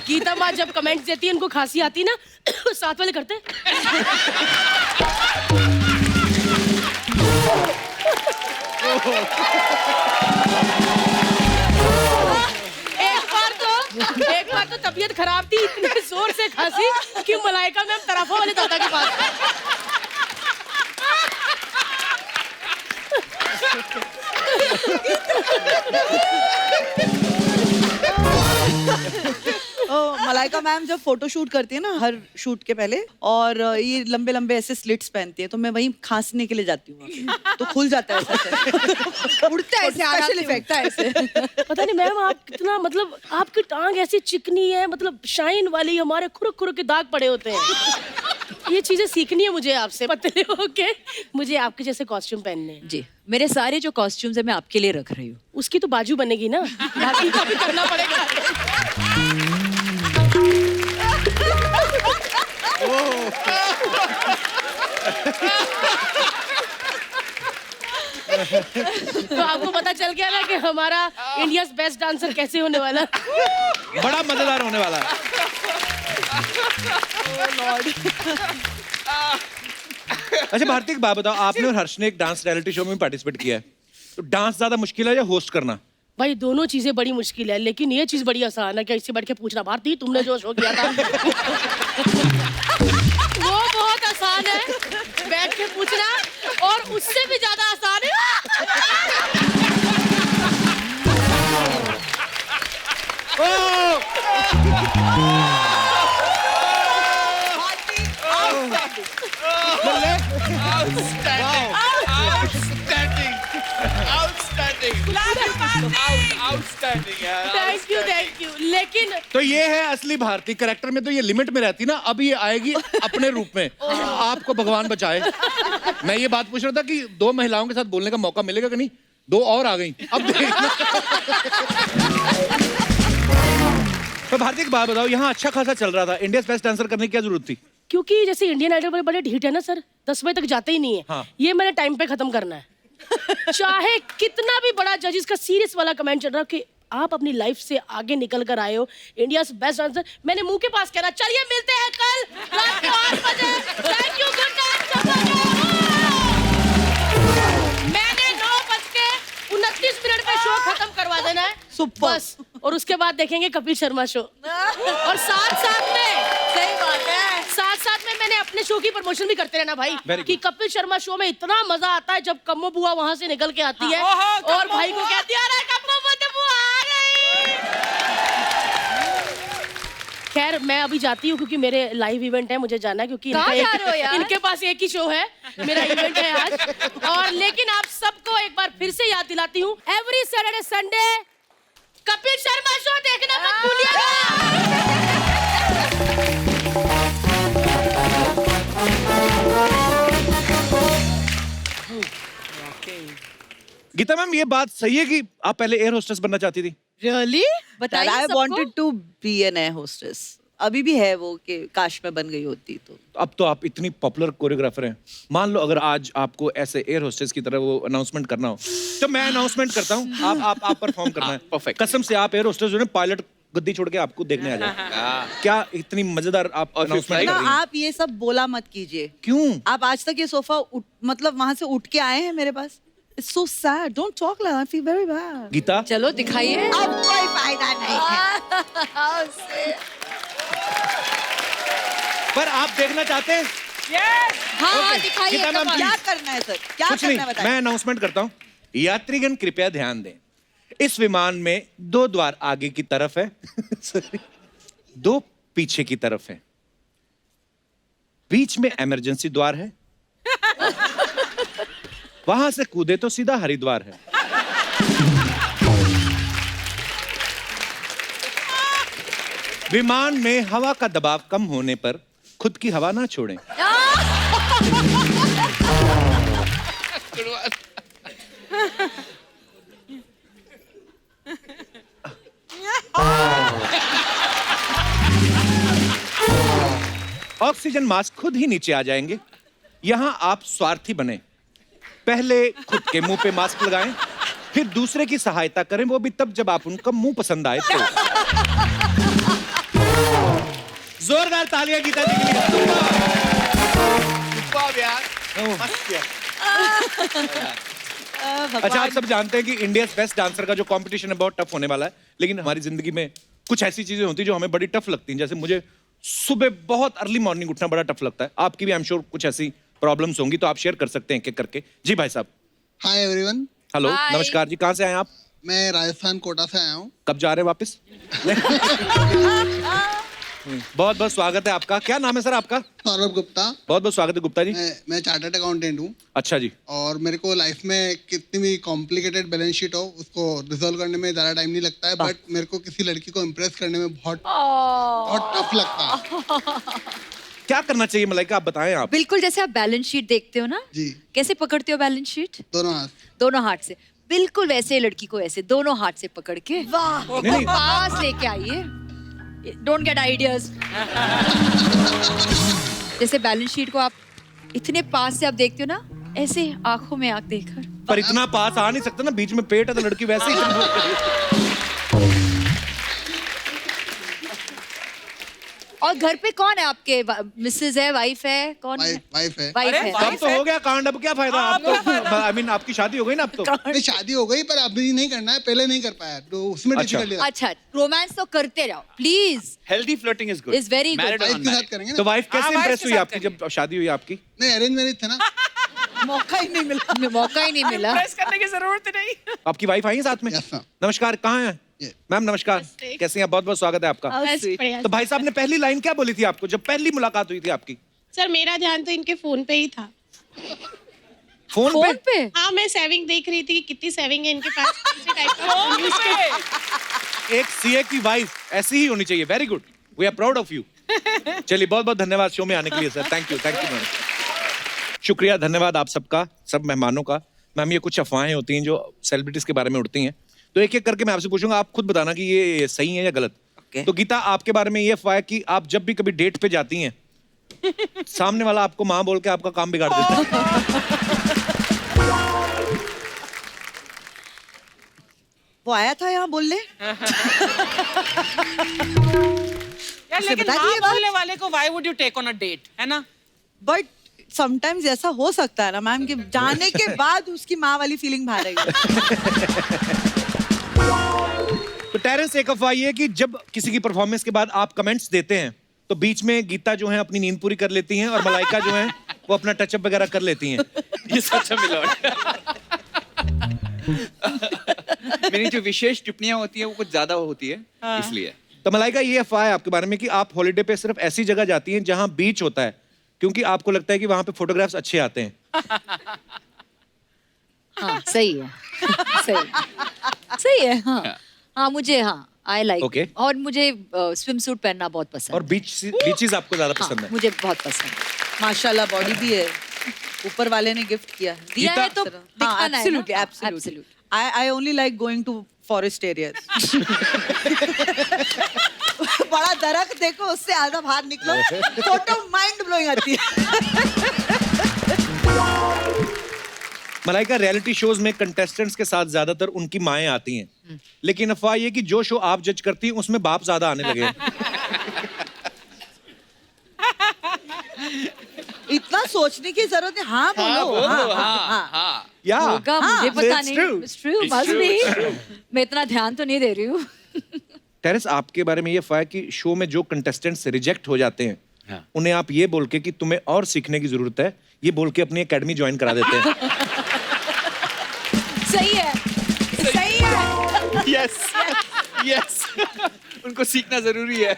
गीता माँ जब कमेंट्स देती है, उनको खांसी आती ना, साथ वाले करते एक बार तो तबीयत खराब थी, इतने जोर से खांसी कि मलाइका मैम तराफा वाले दादा के पास। मलाइका मैम जब फोटो शूट करती है ना हर शूट के पहले, और ये लंबे लंबे ऐसे स्लिट्स पहनती है, तो मैं वहीं खांसने के लिए जाती हूँ वहाँ पे। तो खुल जाता है ऐसे। उड़ता है ऐसे, स्पेशल इफेक्ट है ऐसे। पता नहीं मैम आप कितना, मतलब आपकी टांग ऐसी चिकनी है, मतलब शाइन वाली, हमारे खुरक खुरक के दाग पड़े होते हैं। ये चीजें सीखनी है मुझे आपसे, पतले होके मुझे आपके जैसे कॉस्ट्यूम पहनने हैं। जी, मेरे सारे जो कॉस्ट्यूम्स है मैं आपके लिए रख रही हूँ। उसकी तो बाजू बनेगी ना, बाकी का भी करना पड़ेगा। तो आपको पता चल गया ना कि हमारा इंडिया बेस्ट डांसर कैसे होने वाला। बड़ा मजेदार होने वाला है। अच्छा भारती एक बात बताओ, आपने और हर्ष ने एक डांस रियलिटी शो में पार्टिसिपेट किया है, तो डांस ज्यादा मुश्किल है या होस्ट करना? भाई दोनों चीजें बड़ी मुश्किल है, लेकिन ये चीज बड़ी आसान है कि इससे बैठ के पूछना, भारती तुमने जो शो किया था वो बहुत आसान है बैठ के पूछना, और उससे भी ज्यादा आसान है थैंक यू। लेकिन तो ये है असली भारती। कैरेक्टर में तो ये लिमिट में रहती ना, अब ये आएगी अपने रूप में। आपको भगवान बचाए। मैं ये बात पूछ रहा था कि 2 महिलाओं के साथ बोलने का मौका मिलेगा कि नहीं, 2 और आ गई। अब देखना। तो भारती एक बात बताओ, यहाँ अच्छा खासा चल रहा था, इंडिया बेस्ट डांसर करने की क्या जरूरत थी? क्योंकि जैसे इंडियन आइडल बड़े बड़े ढीठ है ना सर, 10 बजे तक जाते ही नहीं है। हाँ। ये मैंने टाइम पे खत्म करना है। चाहे कितना भी बड़ा जजेस का सीरियस वाला कमेंट चल रहा कि आप अपनी लाइफ से आगे निकल कर आए हो, इंडिया बेस्ट डांसर, मैंने मुंह के पास कहना, चलिए मिलते हैं कल रात को 8 बजे। Thank you, good night. मैंने 9:29 पे शो खत्म करवा देना है बस, और उसके बाद देखेंगे कपिल शर्मा शो। और साथ साथ में मैंने अपने शो की प्रमोशन भी करते रहना भाई, कि कपिल शर्मा शो में इतना मजा आता है जब कम्मो बुआ वहां से निकल के आती है और भाई को कहती है, अरे कम्मो बुआ आ गई। खैर मैं अभी जाती हूँ क्योंकि मेरे लाइव इवेंट है, मुझे जाना है क्योंकि इनके पास एक ही शो है, मेरा इवेंट है आज। और लेकिन आप सबको एक बार फिर से याद दिलाती हूँ, every Saturday Sunday Kapil Sharma show देखना मत भूलिएगा। गीता मैम, ये बात सही है कि आप पहले एयर होस्टेस बनना चाहती थी? Really? बताइए I सबको। wanted to be an air hostess. अभी भी है वो कि काश में बन गई होती तो। अब तो आप इतनी पॉपुलर कोरियोग्राफर हैं, मान लो अगर आज आपको ऐसे एयर होस्टेस की तरह वो अनाउंसमेंट करना हो, तो मैं अनाउंसमेंट करता हूँ, आप परफॉर्म करना है। perfect. कसम से आप एयर होस्टेस जो है पायलट गद्दी छोड़ के आपको देखने आ जाए। क्या इतनी मजेदार आप अनाउंसमेंट कर ना रही हैं? आप ये सब बोला मत कीजिए। क्यों? आप आज तक ये सोफा मतलब वहां से उठ के आए हैं मेरे पास। It's so sad. Don't talk like that. I feel very bad. Gita, चलो दिखाइए। अब कोई फायदा नहीं है। पर आप देखना चाहते हैं? हाँ दिखाइए। गीता मैम, कमाल। क्या करना है सर? क्या कुछ करना नहीं, है बताइए। मैं अनाउंसमेंट करता हूँ। यात्रीगण कृपया ध्यान दें, इस विमान में 2 द्वार आगे की तरफ है Sorry. 2 पीछे की तरफ है, बीच में इमरजेंसी द्वार है, वहां से कूदे तो सीधा हरिद्वार है। विमान में हवा का दबाव कम होने पर खुद की हवा ना छोड़ें। ऑक्सीजन मास्क खुद ही नीचे आ जाएंगे। यहां आप स्वार्थी बने, पहले खुद के मुंह पे मास्क लगाएं, फिर दूसरे की सहायता करें, वो भी तब जब आप उनका मुंह पसंद आए तो। जोरदार तालियां गीता जी के लिए। अच्छा, आप सब जानते हैं कि इंडिया बेस्ट डांसर का जो कंपटीशन है बहुत टफ होने वाला है, लेकिन हमारी जिंदगी में कुछ ऐसी चीजें होती हैं जो हमें बड़ी टफ लगती हैं। जैसे मुझे सुबह बहुत अर्ली मॉर्निंग उठना बड़ा टफ लगता है। आपकी भी आई एम श्योर कुछ ऐसी प्रॉब्लम्स होंगी, तो आप शेयर कर सकते हैं एक एक करके। जी भाई साहब। Hi everyone. Hello, Hi. नमस्कार जी, कहाँ से आए आप? मैं राजस्थान कोटा से आया हूँ। कब जा रहे हैं वापस? बहुत बहुत स्वागत है आपका। क्या नाम है सर आपका? सौरभ गुप्ता। बहुत बहुत स्वागत है गुप्ता जी। मैं चार्टर्ड अकाउंटेंट हूँ अच्छा जी। और मेरे को लाइफ में कितनी भी कॉम्प्लिकेटेड बैलेंस शीट हो उसको रिजोल्व करने में ज़्यादा टाइम नहीं लगता है, बट मेरे को किसी लड़की को इम्प्रेस करने में बहुत टफ लगता है। क्या करना चाहिए मलाइका, आप बताएं आप। बिल्कुल जैसे आप बैलेंस शीट देखते हो ना, जी। कैसे पकड़ते हो बैलेंस शीट? दोनों हाथ। दोनों हाथ से। बिल्कुल वैसे लड़की को ऐसे दोनों हाथ से पकड़ के नहीं। पास लेके आइए। Don't get ideas. जैसे बैलेंस शीट को आप इतने पास से आप देखते हो ना, ऐसे आंखों में आंख देखकर। पर इतना पास आ नहीं सकता ना, बीच में पेट है तो लड़की वैसे ही और घर पे कौन है आपके? मिसेज है, वाइफ है, कौन है? वाइफ है। वाइफ है। अब तो हो गया कांड, अब क्या फायदा? आप तो आई मीन आपकी शादी हो गई ना अब तो। नहीं शादी हो गई पर अभी नहीं करना है, पहले नहीं कर पाया तो उसमें अच्छा। डिफिकल्टी अच्छा, रोमांस तो करते रहो please. Healthy flirting is good. Is very good. Married or wife के साथ unmarried? करेंगे तो ना। वाइफ कैसे हाँ, wife इंप्रेस के हुई साथ आपकी जब शादी हुई आपकी? नहीं अरेंज मैरिज था ना। मौका ही नहीं मिला। मौका ही नहीं मिला। प्रेस करने की जरूरत ही नहीं। आपकी वाइफ आई है साथ में? Yes, sir. नमस्कार, कहाँ हैं ये। मैम? नमस्कार, कैसी हैं? बहुत बहुत स्वागत है आपका। बस बढ़िया। तो भाई साहब ने पहली लाइन क्या बोली थी आपको जब पहली मुलाकात हुई थी आपकी? सर मेरा ध्यान तो इनके फोन पे ही था। फोन फोन पे? पे? हाँ, मैं सेविंग देख रही थी कि कितनी सेविंग है इनके पास, कौन से टाइप का। एक सीए की वाइफ ऐसी ही होनी चाहिए। Very good, we are proud of you. चलिए बहुत बहुत धन्यवाद शो में आने के लिए सर। Thank you ma'am. शुक्रिया, धन्यवाद आप सबका, सब मेहमानों का। मैम ये कुछ अफवाहें होती हैं जो सेलिब्रिटीज के बारे में उड़ती हैं, तो एक एक करके मैं आपसे पूछूंगा, आप खुद बताना कि ये सही है या गलत। तो गीता, आपके बारे में ये अफवाह है कि आप जब भी कभी डेट पे जाती हैं सामने वाला आपको माँ बोल के आपका काम बिगाड़ देता है। वो आया था यहाँ बोलने। यार उसे लेकिन बता हाँ दिए बात? बोलने वाले को why would you take on a date, है ना? बट समटाइम्स ऐसा हो सकता है ना मैम कि जाने के बाद उसकी माँ वाली फीलिंग बाहर आएगी। तो टेरेंस, एक अफवाह ये है कि जब किसी की परफॉर्मेंस के बाद आप कमेंट्स देते हैं तो बीच में गीता जो है अपनी नींद पूरी कर लेती हैं और मलाइका जो है वो अपना टचअप वगैरह कर लेती हैं। ये सच है मिलॉर्ड। मेरी जो विशेष टिप्पणियां होती है वो कुछ ज्यादा होती है, इसलिए। तो मलाइका, ये अफवाह है आपके बारे में कि आप हॉलिडे पे सिर्फ ऐसी जगह जाती हैं जहां बीच होता है क्योंकि आपको लगता है कि वहां पे फोटोग्राफ्स अच्छे आते हैं। हाँ सही है। सही है। हाँ हाँ, मुझे हाँ आई लाइक। Okay. और मुझे स्विम सूट पहनना बहुत पसंद और बीचेस आपको ज्यादा हाँ, पसंद है? मुझे बहुत पसंद है। माशाल्लाह बॉडी भी है, ऊपर वाले ने गिफ्ट किया है। दिया है तो हाँ, दिखाना है ना? absolutely, हाँ, absolutely. absolutely. I only like going to forest areas. बड़ा दरख्त देखो, उससे आधा बाहर निकलो, फोटो माइंड ब्लोइंग आती है। मलाइका, रियलिटी शोज में कंटेस्टेंट्स के साथ ज्यादातर उनकी माएं आती हैं, लेकिन अफवाह ये कि जो शो आप जज करती हैं उसमें बाप ज्यादा आने लगे हैं। इतना सोचने की जरूरत है। हाँ बोलो। हाँ। या होगा, मुझे पता it's नहीं। true. It's true, It's must true, be. it's true. मैं इतना ध्यान तो नहीं दे रही हूँ। टेरेस, आपके बारे में ये अफवाह है कि शो में जो कंटेस्टेंट्स रिजेक्ट हो जाते हैं हाँ। उन्हें आप ये बोल के कि तुम्हें और सीखने की जरूरत है, ये बोल के अपनी एकेडमी ज्वाइन करा देते हैं। सही है, सही है। Yes yes. उनको सीखना जरूरी है।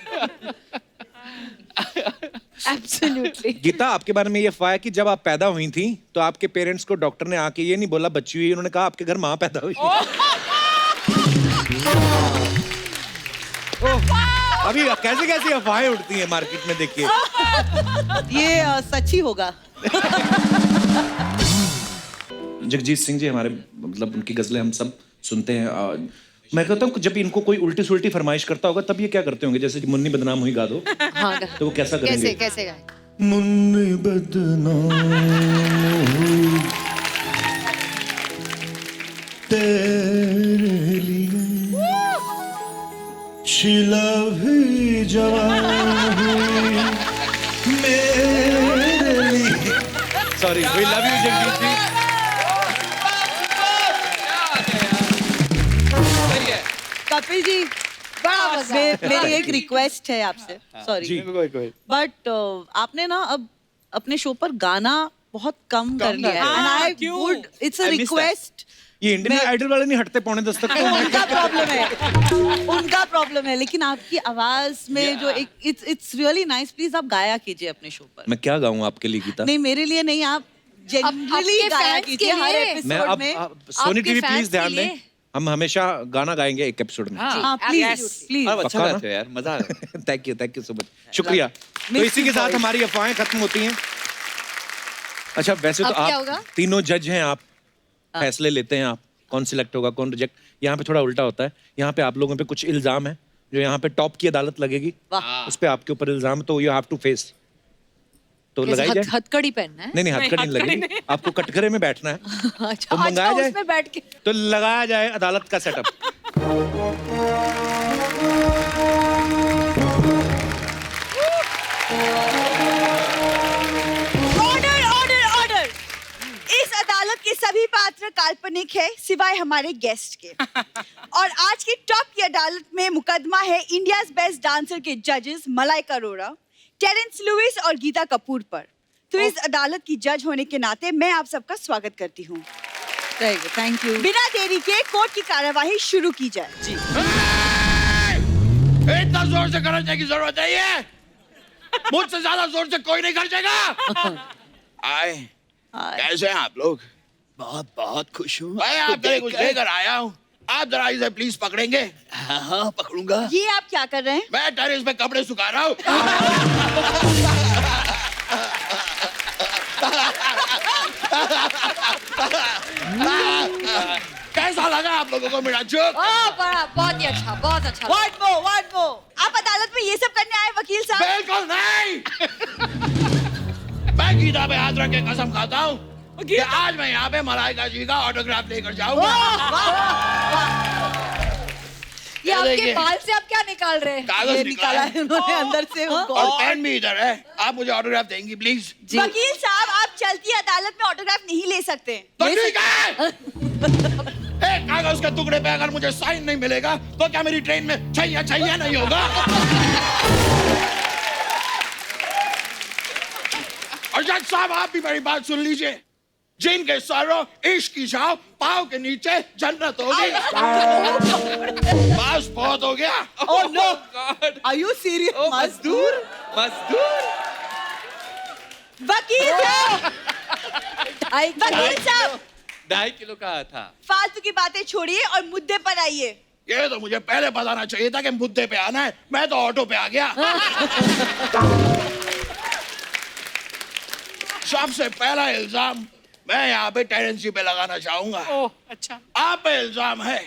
Absolutely. गीता, आपके बारे में ये अफवाह है कि जब आप पैदा हुई थी तो आपके पेरेंट्स को डॉक्टर ने आके ये नहीं बोला बच्ची हुई, उन्होंने कहा आपके घर माँ पैदा हुई। अभी कैसी कैसी अफवाहें उड़ती हैं मार्केट में, देखिए। ये सच ही होगा। जगजीत सिंह जी हमारे, मतलब उनकी गजलें हम सब सुनते हैं। मैं कहता हूँ जब इनको कोई उल्टी सुल्टी फरमाइश करता होगा तब ये क्या करते होंगे? जैसे कि मुन्नी बदनाम हुई गा दो, हाँ, तो वो कैसा करेंगे? कैसे गाए? मुन्नी बदनाम हुई तेरे लिए, शिला भी जवान हुई मेरे लिए। Sorry, we love you Jagjit ji. Kapil ji, मेरी एक रिक्वेस्ट है आपसे, सॉरी, बट आपने ना अब अपने शो पर गाना बहुत कम कर लिया है, and I would, it's a request. ये इंडियन आइडल वाले नहीं हटते पौने 10 तक। उनका प्रॉब्लम है, उनका प्रॉब्लम है, लेकिन आपकी आवाज में जो एक इट्स रियली नाइस, प्लीज आप गाया कीजिए अपने शो पर। मैं क्या गाऊं आपके लिए गीता? नहीं, मेरे लिए नहीं, आप जनरली आपके गाया fans के कीजिए हर लिए। मैं एपिसोड अब में। सोनी आपके टीवी fans प्लीज के ध्यान दें, लिए। हम हमेशा गाना गाएंगे एक एपिसोड में। हाँ प्लीज प्लीज। अच्छा पक्का ना? गाते हो यार, मजा आ रहा है। थैंक यू सो मच, शुक्रिया। तो इसी के साथ हमारी अफवाहें खत्म होती हैं। अच्छा, वैसे तो अब क्या आप होगा? तीनों जज हैं, आप फैसले लेते हैं, आप कौन सिलेक्ट होगा कौन रिजेक्ट। यहाँ पे थोड़ा उल्टा होता है, यहाँ पे आप लोगों पे कुछ इल्जाम है जो यहाँ पे टॉप की अदालत लगेगी, उस पे आपके ऊपर इल्जाम, तो यू हैव टू फेस। तो लगाई जाए। हथकड़ी पहनना है? नहीं, हथकड़ी नहीं लगेगी, आपको कटघरे में बैठना है। अच्छा, तो मंगाया जाए, उसमें बैठ के तो लगाया जाए अदालत का सेटअप। काल्पनिक है सिवाय हमारे गेस्ट के। और आज की टॉप की अदालत में मुकदमा है इंडियाज बेस्ट डांसर के जजेस मलाइका अरोड़ा, टेरेंस लुइस और गीता कपूर पर। तो इस अदालत की जज होने के नाते मैं आप सबका स्वागत करती हूँ। Thank you. बिना देरी के कोर्ट की कार्यवाही शुरू की जाए। जी। इतना जोर से खर्चने की जरूरत नहीं है, मुझसे ज्यादा जोर से कोई नहीं खर्चेगा। आए, कैसे हैं आप लोग? बहुत बहुत खुश हूँ। मैं आपके लिए कुछ लेकर आया हूँ, आप जरा इसे प्लीज पकड़ेंगे? हाँ पकड़ूंगा। ये आप क्या कर रहे हैं? मैं टेरेस पे कपड़े सुखा रहा हूँ। कैसा लगा आप लोगों को मेरा जोक? बड़ा बहुत ही अच्छा, बहुत अच्छा। What more? आप अदालत में ये सब करने आए वकील साहब? बिल्कुल नहीं। मैं गीता पे हाथ रख के कसम खाता हूँ कि आज मैं यहाँ पे मलाइका जी का ऑटोग्राफ लेकर जाऊंगा। ये आपके देखिए। बाल से आप क्या निकाल रहे हैं? कागज निकाला है उन्होंने अंदर से उनको। और पेन भी इधर है, आप मुझे ऑटोग्राफ देंगी प्लीज? वकील साहब, आप चलती अदालत में ऑटोग्राफ नहीं ले सकते। तो ठीक है। एक कागज के टुकड़े पे अगर मुझे साइन नहीं मिलेगा तो क्या मेरी ट्रेन में छैया छैया नहीं होगा? और जज साहब, आप भी मेरी बात सुन लीजिए। जिनके सरों इश्क की छाव, पाँव के नीचे जन्नत होगी। बस बहुत हो गया। Oh no! Are you serious? मजदूर। वकील साहब, वकील साहब, 2.5 किलो का था। फालतू की बातें छोड़िए और मुद्दे पर आइए। ये तो मुझे पहले बताना चाहिए था कि मुद्दे पे आना है, मैं तो ऑटो पे आ गया। सबसे पहला इल्जाम मैं यहाँ पे टेरेंस जी पे लगाना चाहूंगा। ओह अच्छा। आप पे इल्जाम है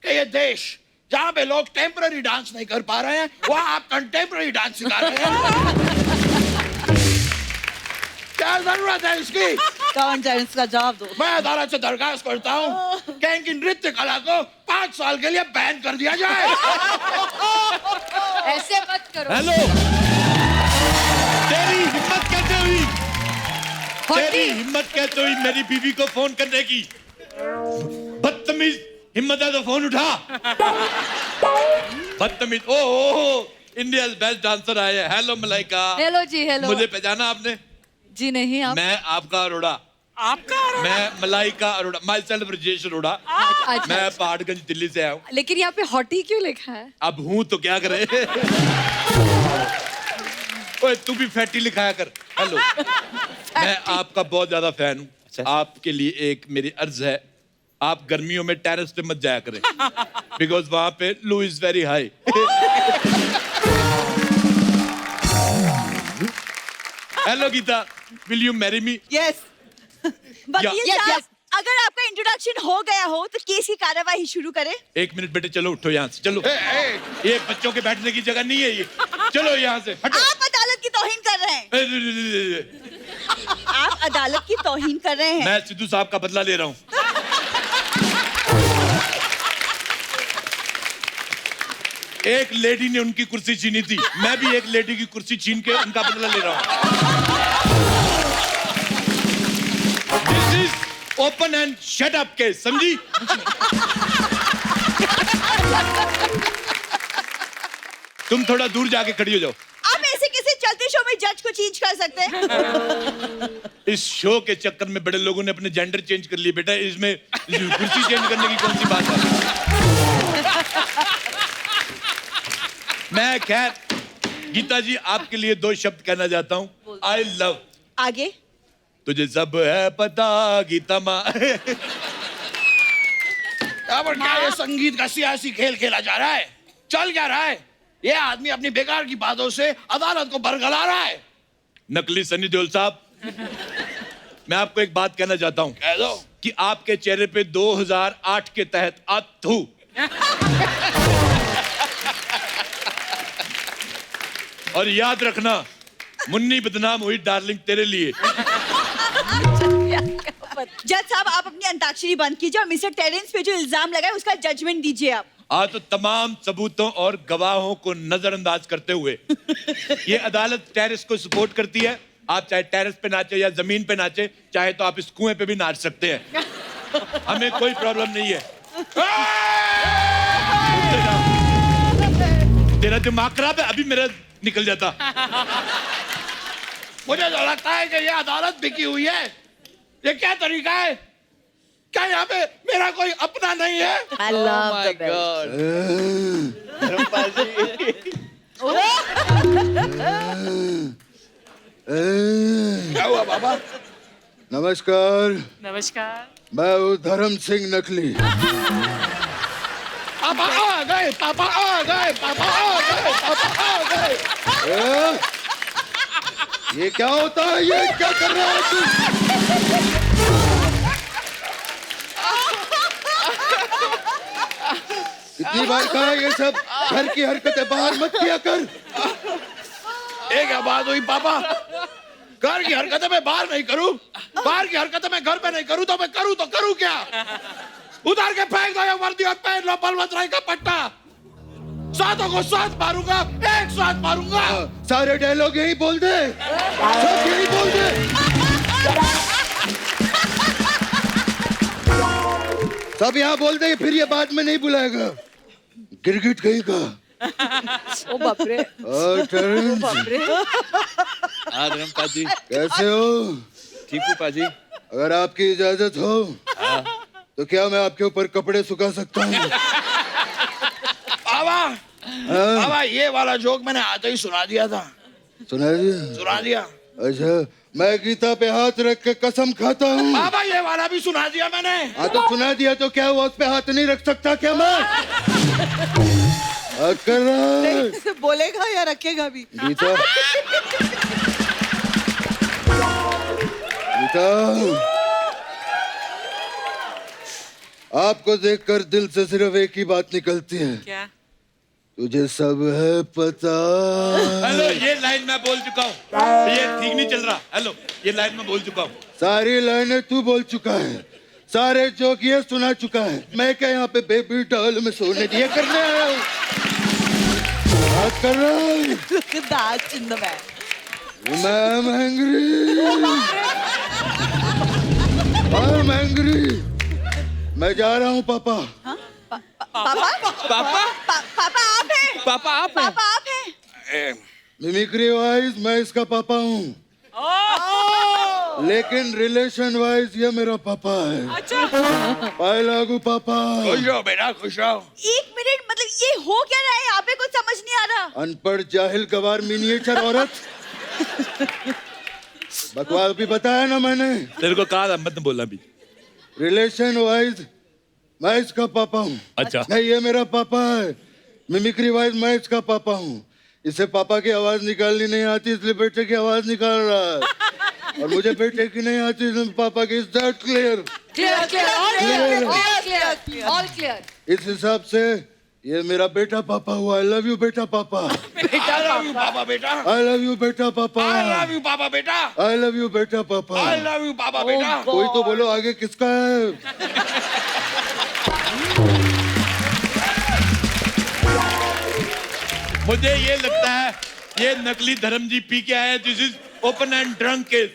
कि ये देश जहाँ पे लोग टेम्पररी डांस नहीं कर पा रहे हैं, वहाँ आप कंटेम्पररी डांस सिखा रहे हैं। क्या जरूरत है इसकी? कौन टेरेंस का जवाब दो। मैं अदालत से दरखास्त करता हूँ कि इनकी नृत्य कला को 5 साल के लिए बैन कर दिया जाए। ऐसे मत करो। हेलो, तेरी हिम्मत कैसे हुई? तेरी हिम्मत कैसे हुई मेरी बीवी को फोन करने की? बदतमीज, हिम्मत है तो फोन उठा। बदतमीज। ओह, इंडिया बेस्ट डांसर आए हैं। हेलो मलाइका। हेलो जी, हेलो। मुझे पहचाना आपने? जी नहीं, आप? मैं आपका अरोड़ा। आपका अरोड़ा? मैं मलाइका अरोड़ा, माई सेल्फ राजेश अरोड़ा। अच्छा, मैं पहाड़गंज दिल्ली से आया हूँ। लेकिन यहाँ पे हॉटी क्यों लिखा है? अब हूँ तो क्या करे। ओए तू भी फैटी लिखाया कर। हेलो, मैं आपका बहुत ज्यादा फैन हूँ। आपके लिए एक मेरी अर्ज है, आप गर्मियों में टेरेस पे मत जाया करें, बिकॉज वहां पे loo is very high. Hello Geeta, will you marry me? Yes. वकील साहब, अगर आपका इंट्रोडक्शन हो गया हो तो केस की कार्यवाही शुरू करें। 1 मिनट बेटे, चलो उठो यहाँ से, चलो। ये बच्चों के बैठने की जगह नहीं है ये। चलो यहाँ से हटो। आप अदालत की तौहीन कर रहे हैं। आप अदालत की तौहीन कर रहे हैं। मैं सिद्धू साहब का बदला ले रहा हूँ। एक लेडी ने उनकी कुर्सी छीनी थी, मैं भी एक लेडी की कुर्सी छीन के उनका बदला ले रहा हूँ। This is open and shut up case, समझी? तुम थोड़ा दूर जाके खड़ी हो जाओ। आप ऐसे किसी चलते शो में जज को चेंज कर सकते हैं? इस शो के चक्कर में बड़े लोगों ने अपने जेंडर चेंज कर लिए बेटा, इसमें कुर्सी चेंज करने की कौन सी बात है? मैं खैर गीता जी आपके लिए 2 शब्द कहना चाहता हूँ। I love. आगे। तुझे सब है पता गीता माँ। पर क्या ये संगीत का सियासी खेल खेला जा रहा है? चल क्या रहा है? ये आदमी अपनी बेकार की बातों से अदालत को बरगला रहा है। नकली सनी देओल साहब, मैं आपको एक बात कहना चाहता हूँ। कह दो। कि आपके चेहरे पे 2008 के तहत अथू। और याद रखना, मुन्नी बदनाम हुई डार्लिंग तेरे लिए। जज साहब, आप अपनी अंताक्षरी बंद कीजिए और मिस्टर टेरेंस पे जो इल्जाम लगा है उसका जजमेंट दीजिए आप। आज तो तमाम सबूतों और गवाहों को नजरअंदाज करते हुए ये अदालत टेरेस को सपोर्ट करती है। आप चाहे टेरेस पे नाचे या जमीन पे नाचे, चाहे तो आप इस कुएं पे भी नाच सकते हैं। हमें कोई प्रॉब्लम नहीं है। तेरा दिमाग खराब है, अभी मेरा निकल जाता। मुझे तो लगता है कि ये अदालत बिकी हुई है। ये क्या तरीका है? क्या यहाँ पे मेरा कोई अपना नहीं है? I love Oh my the best. God. Dharmpal जी। क्या हुआ बाबा? नमस्कार, नमस्कार। मैं हूँ धर्म सिंह नकली। पापा आ गए, पापा आ गए, पापा आ गए, पापा आ गए। ये क्या होता है? ये क्या कर रहा है तू? कितनी बार कहा ये सब घर की हरकतें बाहर मत किया कर। ये क्या बात हुई पापा? घर की हरकतें मैं बाहर नहीं करूं, बाहर की हरकतें मैं घर में नहीं करूं, तो मैं करूं क्या? उतार के फेंक दो ये वर्दी और पहन लो बलवंत राय का पट्टा। सातों को साथ मारूंगा, एक साथ मारूंगा। सारे डायलॉग यही बोल दे, सब यही बोल दे। सब यहाँ बोल दे, फिर ये बाद में नहीं बुलाएगा। गिरगिट कहीं का। ओ बाप रे। टर्न, हाँ धर्मपाल जी, कैसे हो? ठीक हूँ पाजी। अगर आपकी इजाजत हो तो क्या मैं आपके ऊपर कपड़े सुखा सकता हूँ? बाबा, बाबा ये वाला जोक मैंने आते ही सुना दिया था। सुना दिया? सुना दिया। अच्छा, मैं गीता पे हाथ रख के कसम खाता हूँ। बाबा ये वाला भी सुना दिया मैंने। हाँ तो सुना दिया तो क्या हुआ? उस पे हाथ नहीं रख सकता क्या मैं? अकरम, बोलेगा या रखेगा भी? गीता, गीता, आपको देखकर दिल से सिर्फ एक ही बात निकलती है। क्या? तुझे सब है पता। हेलो, ये लाइन मैं बोल चुका हूँ, ये ठीक नहीं चल रहा। हेलो, ये लाइन मैं बोल चुका हूँ। सारी लाइनें तू बोल चुका है, सारे जोक ये सुना चुका है। मैं क्या यहाँ पे बेबी डॉल में सोने दिए करने आया हूँ? बात कर रहा हूँ। That's in the bag. I'm angry. मैं जा रहा हूँ पापा। पापा? पापा? पापा आप हैं? पापा आप हैं? पापा आप हैं? मिमिक्री वाइज मैं इसका पापा हूँ, लेकिन रिलेशन वाइज ये मेरा पापा है। पाए लागू पापा। खुश रहो बेटा, खुश रहो। एक मिनट, मतलब ये हो क्या रहा है यहाँ पे? कुछ समझ नहीं आ रहा। अनपढ़ जाहिल गवार मिनिएचर औरत। बकवास भी बताया ना मैंने। तेरे को कहा था मत बोलना भी। रिलेशन वाइज मैं इसका पापा हूँ। अच्छा। नहीं, ये मेरा पापा है। मिमिक्री वाइज मैं इसका पापा हूँ। इसे पापा की आवाज निकालनी नहीं आती, इसलिए बेटे की आवाज निकाल रहा है। और मुझे बेटे की नहीं आती, इसलिए पापा की। Is that clear? Clear clear all clear all clear. इस हिसाब से ये मेरा बेटा पापा हुआ। आई लव यू बेटा पापा। I love you पापा बेटा। आई लव यू बेटा पापा। I love you पापा बेटा। आई लव यू बेटा पापा। I love you पापा बेटा। कोई तो बोलो आगे किसका है? मुझे ये लगता है ये नकली धर्म जी पी के आए। This is open and drunk case.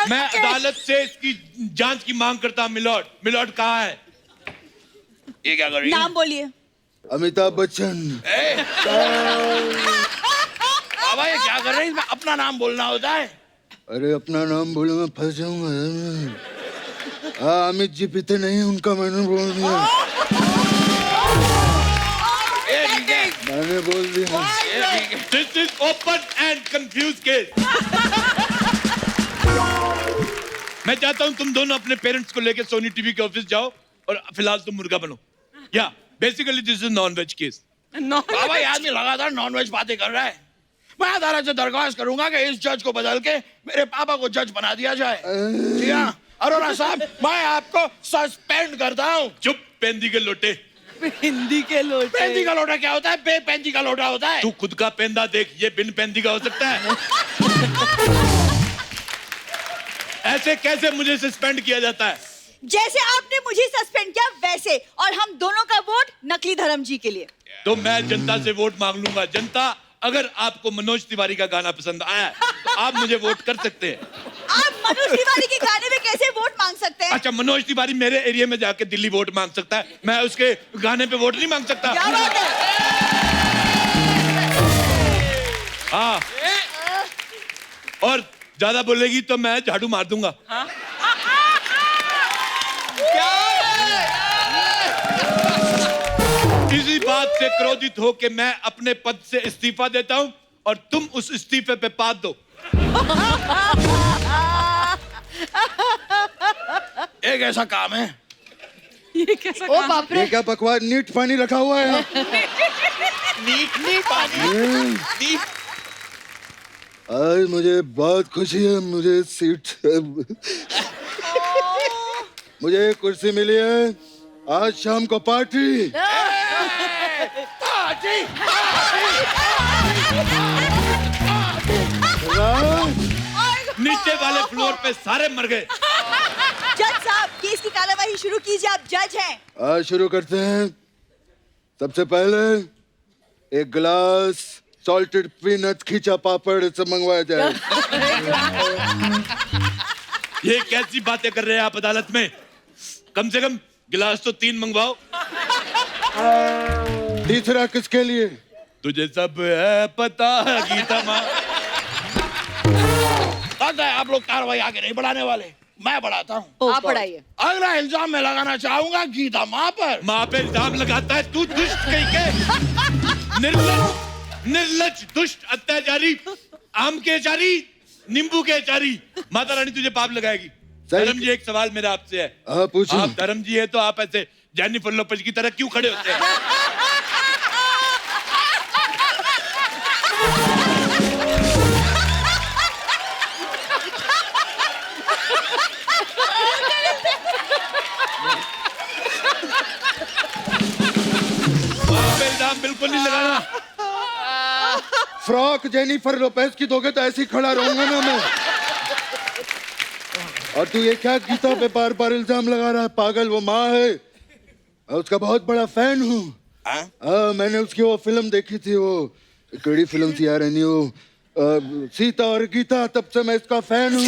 मैं अदालत से इसकी जांच की मांग करता हूँ। मिलॉर्ड, मिलॉर्ड कहाँ है? ये क्या कर रही है? नाम बोलिए। अमिताभ बच्चन। बाबा ये क्या कर रहे हैं? इसमें अपना नाम बोलना होता है। अरे अपना नाम बोले मैं फंस जाऊंगा। हाँ, अमित जी पीते नहीं, उनका मैंने बोल दिया। मैंने बोल दिया। This is open and confuse case. मैं चाहता हूं तुम दोनों अपने पेरेंट्स को लेकर सोनी टीवी के ऑफिस जाओ और फिलहाल तुम मुर्गा बनो। या basically this is non veg case. बाबा ये आदमी लगातार नॉन वेज बातें कर रहा है। मैं अदालत से दरख्वास्त करूंगा कि इस जज को बदल के मेरे पापा को जज बना दिया जाए। जी हाँ अरोरा साहब, मैं आपको सस्पेंड करता हूँ। चुप पेंदी के लोटे। हिंदी के लोटे। पेंदी का लोटा क्या होता है? बेपेंदी का लोटा होता है। तू खुद का पेंदा देख, ये बिन पेंदी का हो सकता है? ऐसे कैसे मुझे सस्पेंड किया जाता है? जैसे आपने मुझे सस्पेंड किया वैसे, और हम दोनों का वोट नकली धर्म जी के लिए। तो मैं जनता से वोट मांग लूंगा। जनता, अगर आपको मनोज तिवारी का गाना पसंद आया तो आप मुझे वोट कर सकते हैं। आप मनोज तिवारी के गाने में कैसे वोट मांग सकते हैं? अच्छा, मनोज तिवारी मेरे एरिया में जाके दिल्ली वोट मांग सकता है, मैं उसके गाने पे वोट नहीं मांग सकता? क्या बात है? हाँ, और ज्यादा बोलेगी तो मैं झाड़ू मार दूंगा। इसी बात से क्रोधित हो के मैं अपने पद से इस्तीफा देता हूं और तुम उस इस्तीफे पे पाद दो। एक ऐसा काम है। ये कैसा काम? बाप रे। ये क्या बकवास, नीट पानी रखा हुआ है? नीट पानी। आज मुझे बहुत खुशी है, मुझे सीट मुझे एक कुर्सी मिली है। आज शाम को पार्टी। नीचे वाले फ्लोर पे सारे मर गए। जज साहब, केस की कार्यवाही शुरू कीजिए, आप जज हैं। आज शुरू करते हैं। सबसे पहले एक गिलास सॉल्टेड पीनट खींचा पापड़ से मंगवाया जाए। ये कैसी बातें कर रहे हैं आप अदालत में? कम से कम गिलास तो 3 मंगवाओ। तीसरा किसके लिए? तुझे सब है पता गीता माँ। आप लोग कार्रवाई आगे नहीं बढ़ाने वाले, मैं बढ़ाता हूँ। आप पढ़ाइए। अगला इल्जाम मैं लगाना चाहूंगा गीता माँ पर। माँ पे इल्जाम लगाता है तू, दुष्ट कहीं के, निर्लज दुष्ट अत्याचारी, आम के अचारी, नींबू के अचारी। माता रानी तुझे पाप लगाएगी। धर्म जी, एक सवाल मेरा आपसे है। पूछिए। आप धर्म जी है तो आप ऐसे जेनिफर लोपेज की तरह क्यों खड़े होते हैं? इल्जाम बिल्कुल नहीं लगाना। फ्रॉक जेनिफर लोपेज की दोगे तो ऐसे ही खड़ा रहूंगा ना मैं। और तू ये क्या गीता पे बार बार इल्जाम लगा रहा है? पागल, वो माँ है, मैं उसका बहुत बड़ा फैन हूँ। मैंने उसकी वो फिल्म देखी थी, वो कड़ी फिल्म थी यार, नहीं वो सीता और गीता, तब से मैं इसका फैन हूँ।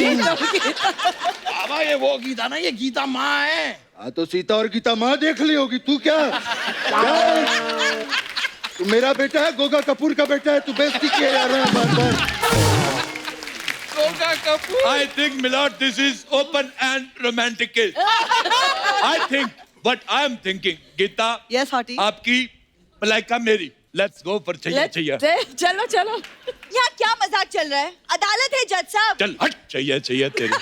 बाबा ये वो गीता ना, ये गीता माँ है। हाँ तो सीता और गीता माँ देख ली होगी। तू क्या तू मेरा बेटा है, गोगा कपूर का बेटा है, तू बेइज्जती किया जा रहा है बार बार। I think, Milord, this is open and romantic case. I think what I am thinking, Geeta. Yes, Hoti. आपकी मलाइका मेरी. Let's go for चाहिए चाहिए. चलो चलो। यहाँ क्या मजाक चल रहा है? अदालत है जज साहब। चल हट, चाहिए चाहिए तेरी.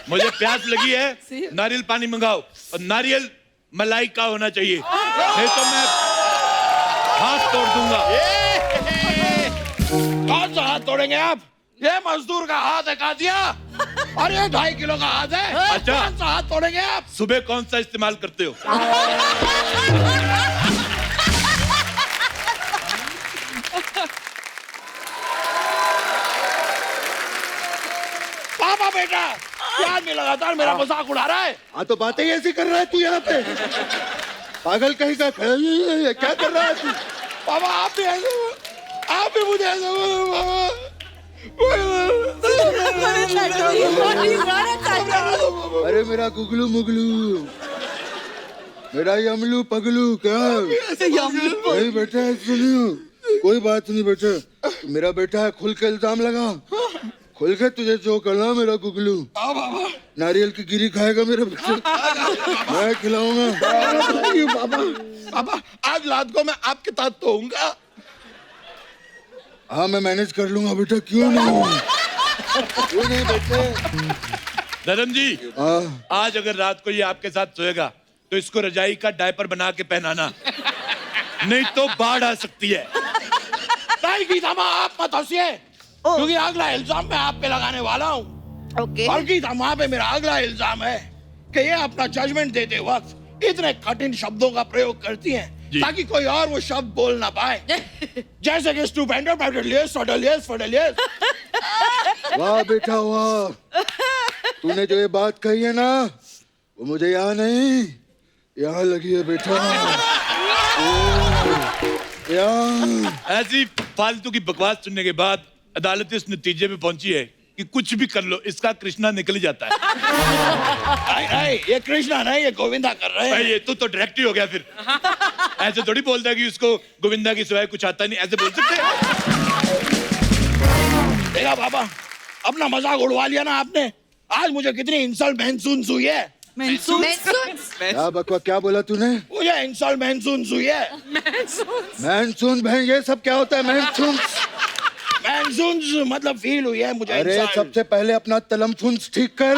मुझे प्यास लगी है, नारियल पानी मंगाओ और नारियल मलाई का होना चाहिए, नहीं तो मैं हाथ तोड़ दूंगा। कौन सा हाथ तोड़ेंगे आप? ये मजदूर का हाथ है कादिया, और ये 2.5 किलो का हाथ है। अच्छा, कौन सा हाथ तोड़ेंगे आप? सुबह कौन सा इस्तेमाल करते हो? पापा बेटा, क्या आदमी लगातार मेरा मजाक उड़ा रहा है? हाँ तो बातें ऐसी कर रहा है तू यहाँ पे, पागल कहीं का। क्या कर रहा है तू? पापा आप भी मुझे ऐसे बोलो पापा। अरे मेरा गुगलू मुगलू, मेरा यमलू पगलू, क्या नहीं बेटा, सुनियो, कोई बात नहीं बेटा, मेरा बेटा है, खुल के इल्जाम लगा, खुल के तुझे जो करना मेरा गुगलू। नारियल की गिरी खाएगा मेरा बेटा, मैं खिलाऊंगा। पापा आज रात को मैं आपके साथ तो होऊंगा। हाँ मैं मैनेज कर लूंगा बेटा, क्यों नहीं, क्यों नहीं बेटे। धर्म जी, आज अगर रात को ये आपके साथ सोएगा तो इसको रजाई का डायपर बना के पहनाना, नहीं तो बाढ़ आ सकती है। नहीं गीता माँ, आप मत हंसिए, क्योंकि अगला इल्जाम मैं आप पे लगाने वाला हूँ। और गीता माँ पे मेरा अगला इल्जाम है कि ये अपना जजमेंट देते वक्त इतने कठिन शब्दों का प्रयोग करती हैं ताकि कोई और वो शब्द बोल ना पाए, जैसे कि स्टूपेंडर, पैडलियस, फडलियस, फडलियस। वाह बेटा वाह, तूने जो ये बात कही है ना, वो मुझे यहाँ नहीं, यहाँ लगी है बेटा। ऐसी फालतू की बकवास सुनने के बाद अदालत इस नतीजे पे पहुंची है कि कुछ भी कर लो इसका कृष्णा निकल जाता है। नहीं नहीं, ये कृष्णा नहीं, ये गोविंदा कर रहे भाई हैं। ये तो डायरेक्ट ही हो गया फिर। ऐसे थोड़ी बोलता है कि उसको गोविंदा की सिवाय कुछ आता नहीं, ऐसे बोल सकते हैं? देखा पापा, अपना मजाक उड़वा लिया ना आपने। आज मुझे कितनी इंसल्ट महसूस हुई है। क्या बकवा, क्या बोला तूने? मुझे इंसल्ट महसूस हुई है। मैनसून बहन, ये सब क्या होता है मैनसून? महसूस मतलब फील हुई है मुझे। अरे insult। सबसे पहले अपना तलमफुंस ठीक कर।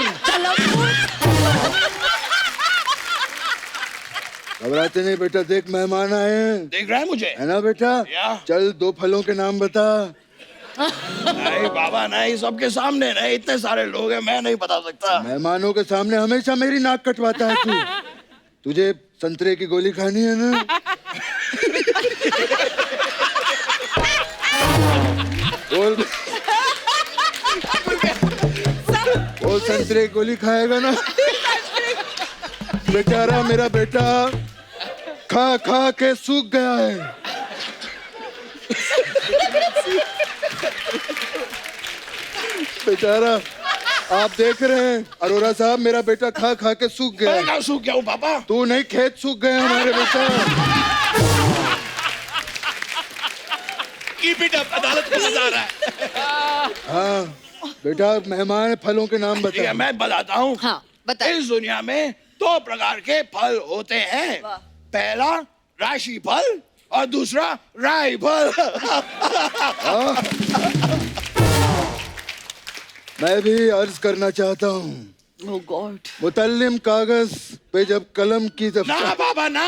घबराते नहीं बेटा, देख मेहमान आए हैं। देख रहा है मुझे? है ना बेटा? या। चल 2 फलों के नाम बता। नहीं बाबा नहीं, सबके सामने नहीं, इतने सारे लोग हैं, मैं नहीं बता सकता। मेहमानों के सामने हमेशा मेरी नाक कटवाता है तू। तुझे संतरे की गोली खानी है ना? बोल बोल, संतरे की गोली खाएगा ना? बेचारा मेरा बेटा खा खा के सूख गया है। बेचारा, आप देख रहे हैं अरोरा साहब, मेरा बेटा खा खा के सूख गया मैं है। कहाँ सूख गया हूँ पापा? तू नहीं, खेत सूख गए हमारे बेटा। कीप इट अप, अदालत में मजा आ रहा है। हाँ बेटा, मेहमान फलों के नाम ठीक है, बता। मैं बताता हूँ। हाँ बता। इस दुनिया में 2 प्रकार के फल होते हैं। पहला राशि फल और दूसरा राई फल। मैं भी अर्ज करना चाहता हूँ, Oh God. मुतल्लिम कागज पे जब कलम की ना दफ्तर। बाबा ना,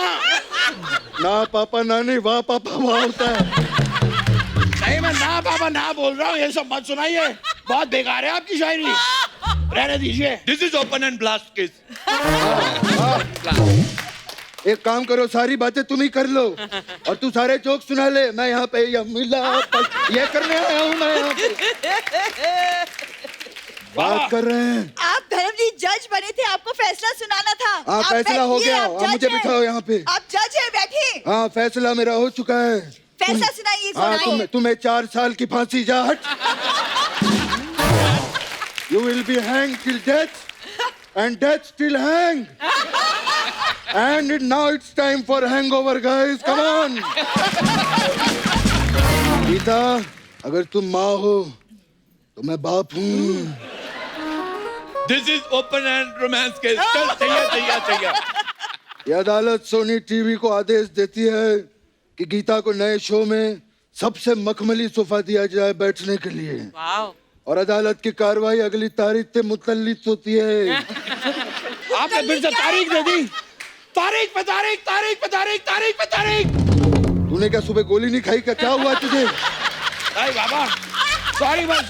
ना पापा ना नहीं, वाह पापा वाह होता है। नहीं मैं ना बाबा ना बोल रहा हूँ, ये सब मत सुनाइए, बहुत बेकार है आपकी शायरी, रहने दीजिए। This is open and blast case. एक काम करो, सारी बातें तुम ही कर लो और तू सारे जोक सुना ले। मैं यहाँ पे ये करने आया हूँ, मैं यहाँ पे बात कर रहे हैं। आप धर्मजीत जज बने थे, आपको फैसला सुनाना था। हाँ, आप फैसला हो बैठिए, गया। आप हाँ, जज मुझे हैं। बिठाओ यहाँ पे। आप जज है, बैठिए। हाँ, फैसला मेरा हो चुका है। फैसला सुनाइए, हाँ, सुनाइए। तुम्हें 4 साल की फांसी, जा हट। You will be hanged till death, and death still hang. And now it's time for hangover, guys. Come on. Gita, अगर तुम माँ हो तो मैं बाप हूँ। This is open and romance case. चल चाहिए। ये अदालत सोनी टीवी को आदेश देती है कि गीता को नए शो में सबसे मखमली सोफा दिया जाए बैठने के लिए। और अदालत की कार्रवाई अगली तारीख से मुतल्लिक होती है। आपने फिर से तारीख दे दी। तारीख पे तारीख, तारीख पे तारीख, तारीख पे तारीख। तूने क्या सुबह गोली नहीं खाई? क्या हुआ तुझे? नहीं बाबा, सॉरी, बस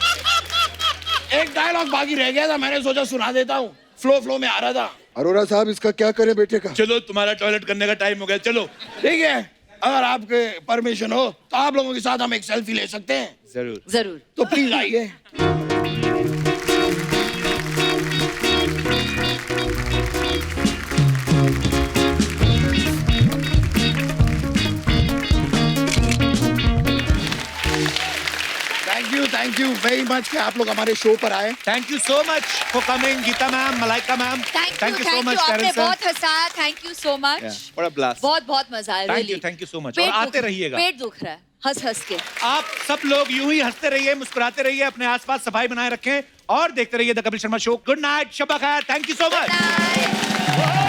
एक डायलॉग बाकी रह गया था, मैंने सोचा सुना देता हूँ, फ्लो में आ रहा था। अरोरा साहब, इसका क्या करें बेटे का? चलो, तुम्हारा टॉयलेट करने का टाइम हो गया, चलो। ठीक है, अगर आपके परमिशन हो तो आप लोगों के साथ हम एक सेल्फी ले सकते हैं। जरूर जरूर। तो प्लीज आइए। थैंक यू वेरी मच कि आप लोग हमारे शो पर आए। Thank you so much for coming, Geeta ma'am, Malaika ma'am. Thank you so much, आपने Terence sir. बहुत हंसाया। Thank you so much. What a blast. बहुत मजा आया। Thank you so much. और आते रहिएगा। पेट दुख रहा है हंस के। आप सब लोग यूं ही हंसते रहिए, मुस्कुराते रहिए, अपने आसपास सफाई बनाए रखें और देखते रहिए the Kapil Sharma show. Good night, शब्बा खैर। Thank you so much.